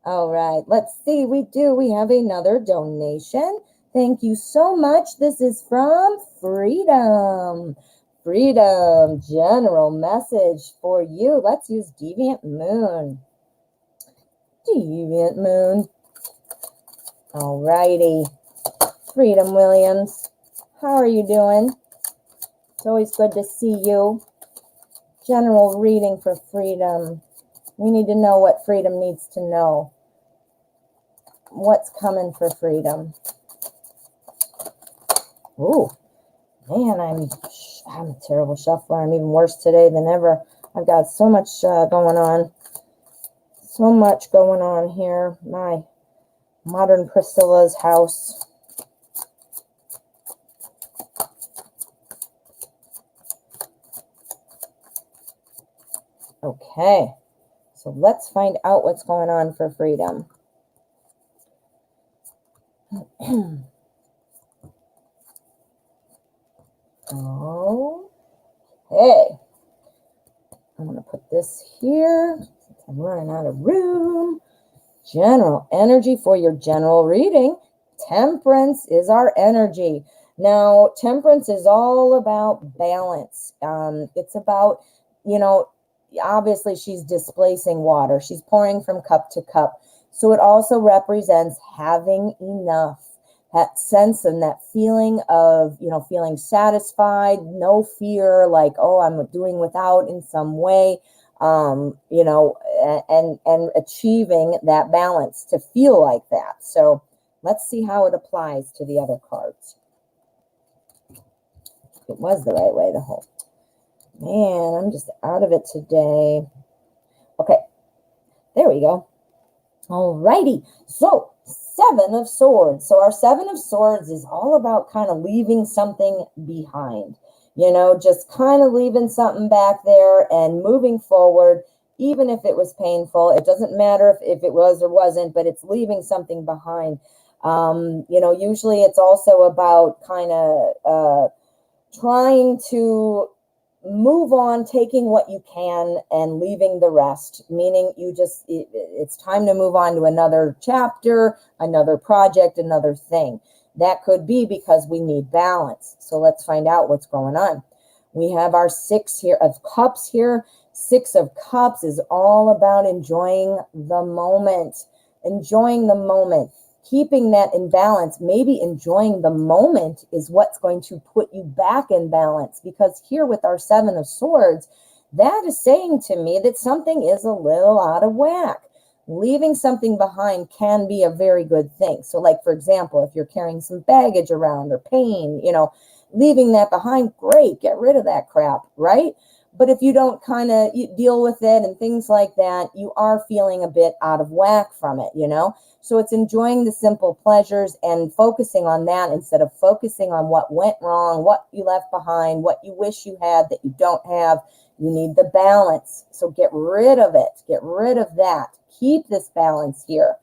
All right, let's see. We have another donation. Thank you so much. This is from Freedom. Freedom, general message for you. Let's use Deviant Moon. Deviant Moon. All righty. Freedom Williams, how are you doing? It's always good to see you. General reading for Freedom. We need to know what Freedom needs to know. What's coming for Freedom? Ooh, man, I'm a terrible shuffler. I'm even worse today than ever. I've got so much going on. So much going on here. My modern Priscilla's house. Okay, so let's find out what's going on for Freedom. Okay, I'm going to put this here since I'm running out of room. General energy for your general reading. Temperance is our energy. Now, temperance is all about balance. It's about, obviously she's displacing water. She's pouring from cup to cup. So it also represents having enough. That sense and that feeling of, feeling satisfied, no fear, like, oh, I'm doing without in some way, and achieving that balance to feel like that. So let's see how it applies to the other cards. It was the right way, the whole. Man, I'm just out of it today. Okay, there we go. All righty. So, 7 of Swords. So our 7 of Swords is all about kind of leaving something behind. Just kind of leaving something back there and moving forward, even if it was painful. It doesn't matter if it was or wasn't, but it's leaving something behind. Usually it's also about kind of trying to move on, taking what you can and leaving the rest, meaning it's time to move on to another chapter, another project, another thing. That could be because we need balance. So let's find out what's going on. We have our 6 here of Cups here. 6 of Cups is all about enjoying the moment. Enjoying the moment. Keeping that in balance, maybe enjoying the moment is what's going to put you back in balance. Because here with our 7 of Swords, that is saying to me that something is a little out of whack. Leaving something behind can be a very good thing. So like, for example, if you're carrying some baggage around or pain, leaving that behind, great, get rid of that crap, right? But if you don't kind of deal with it and things like that, you are feeling a bit out of whack from it, you know? So it's enjoying the simple pleasures and focusing on that instead of focusing on what went wrong, what you left behind, what you wish you had that you don't have. You need the balance. So get rid of it. Get rid of that. Keep this balance here.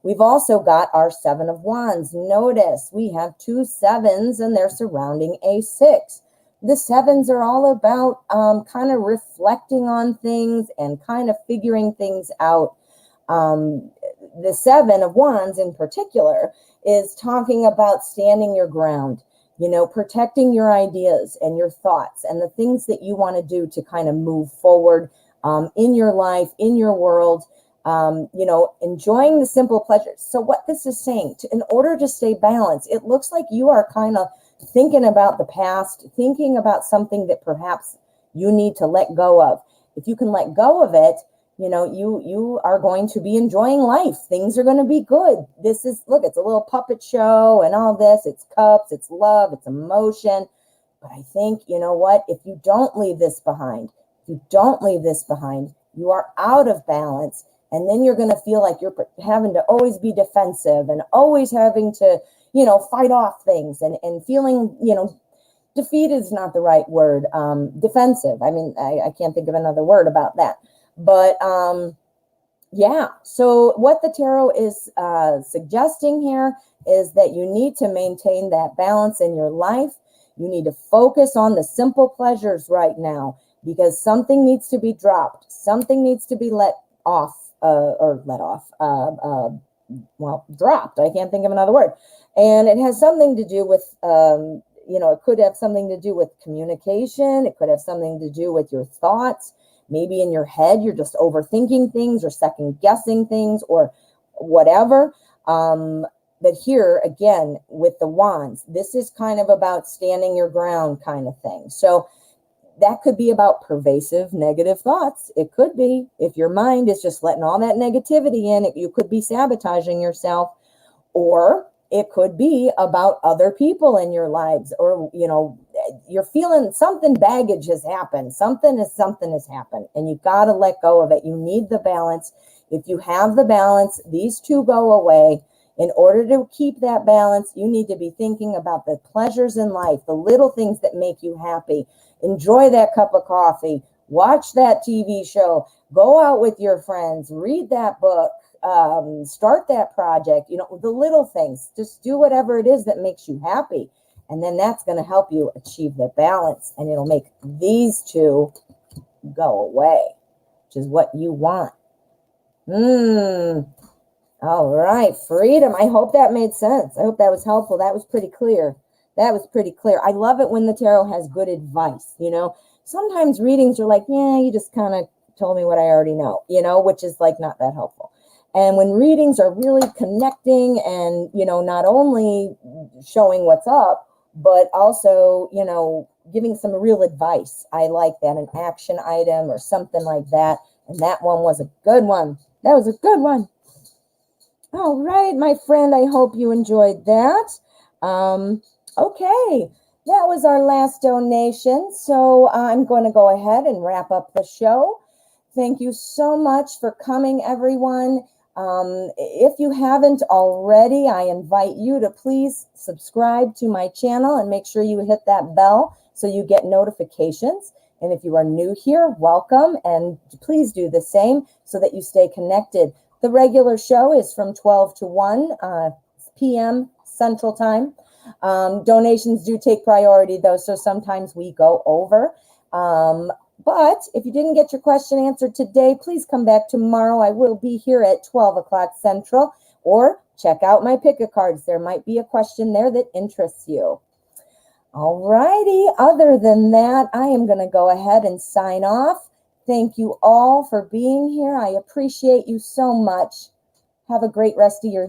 We've also got our 7 of Wands. Notice we have 2 sevens and they're surrounding a 6. The 7s are all about kind of reflecting on things and kind of figuring things out. The 7 of Wands in particular is talking about standing your ground, you know, protecting your ideas and your thoughts and the things that you want to do to kind of move forward in your life, in your world, you know, enjoying the simple pleasures. So what this is saying, in order to stay balanced, it looks like you are kind of thinking about the past, thinking about something that perhaps you need to let go of. If you can let go of it, you know, you are going to be enjoying life. Things are going to be good. This is, look, it's a little puppet show and all this. It's cups, it's love, it's emotion. But I think, you know what, if you don't leave this behind, you are out of balance. And then you're going to feel like you're having to always be defensive and always having to, you know, fight off things and feeling, you know, defeat is not the right word. Defensive. I mean, I can't think of another word about that. But yeah, so what the tarot is suggesting here is that you need to maintain that balance in your life. You need to focus on the simple pleasures right now because something needs to be dropped. Something needs to be dropped. I can't think of another word. And it has something to do with, you know, it could have something to do with communication. It could have something to do with your thoughts. Maybe in your head, you're just overthinking things or second guessing things or whatever. But here, again, with the wands, this is kind of about standing your ground kind of thing. So that could be about pervasive negative thoughts. It could be. If your mind is just letting all that negativity in, you could be sabotaging yourself. Or it could be about other people in your lives, or, you know, you're feeling something, baggage has happened. Something has happened, and you've got to let go of it. You need the balance. If you have the balance, these two go away. In order to keep that balance, you need to be thinking about the pleasures in life, the little things that make you happy. Enjoy that cup of coffee, watch that TV show, go out with your friends, read that book, start that project, you know, the little things. Just do whatever it is that makes you happy. And then that's going to help you achieve the balance, and it'll make these two go away, which is what you want. All right, freedom. I hope that made sense. I hope that was helpful. That was pretty clear. I love it when the tarot has good advice, you know. Sometimes readings are like, yeah, you just kind of told me what I already know, you know, which is like not that helpful. And when readings are really connecting and, you know, not only showing what's up, but also, you know, giving some real advice. I like that, an action item or something like that. And that one was a good one. That was a good one. All right, my friend, I hope you enjoyed that. Okay, that was our last donation. So I'm going to go ahead and wrap up the show. Thank you so much for coming, everyone. If you haven't already, I invite you to please subscribe to my channel and make sure you hit that bell so you get notifications. And if you are new here, welcome, and please do the same so that you stay connected. The regular show is from 12 to 1 p.m. Central Time. Donations do take priority, though, so sometimes we go over. But if you didn't get your question answered today, please come back tomorrow. I will be here at 12 o'clock Central, or check out my pick-a-cards. There might be a question there that interests you. All righty. Other than that, I am going to go ahead and sign off. Thank you all for being here. I appreciate you so much. Have a great rest of your day.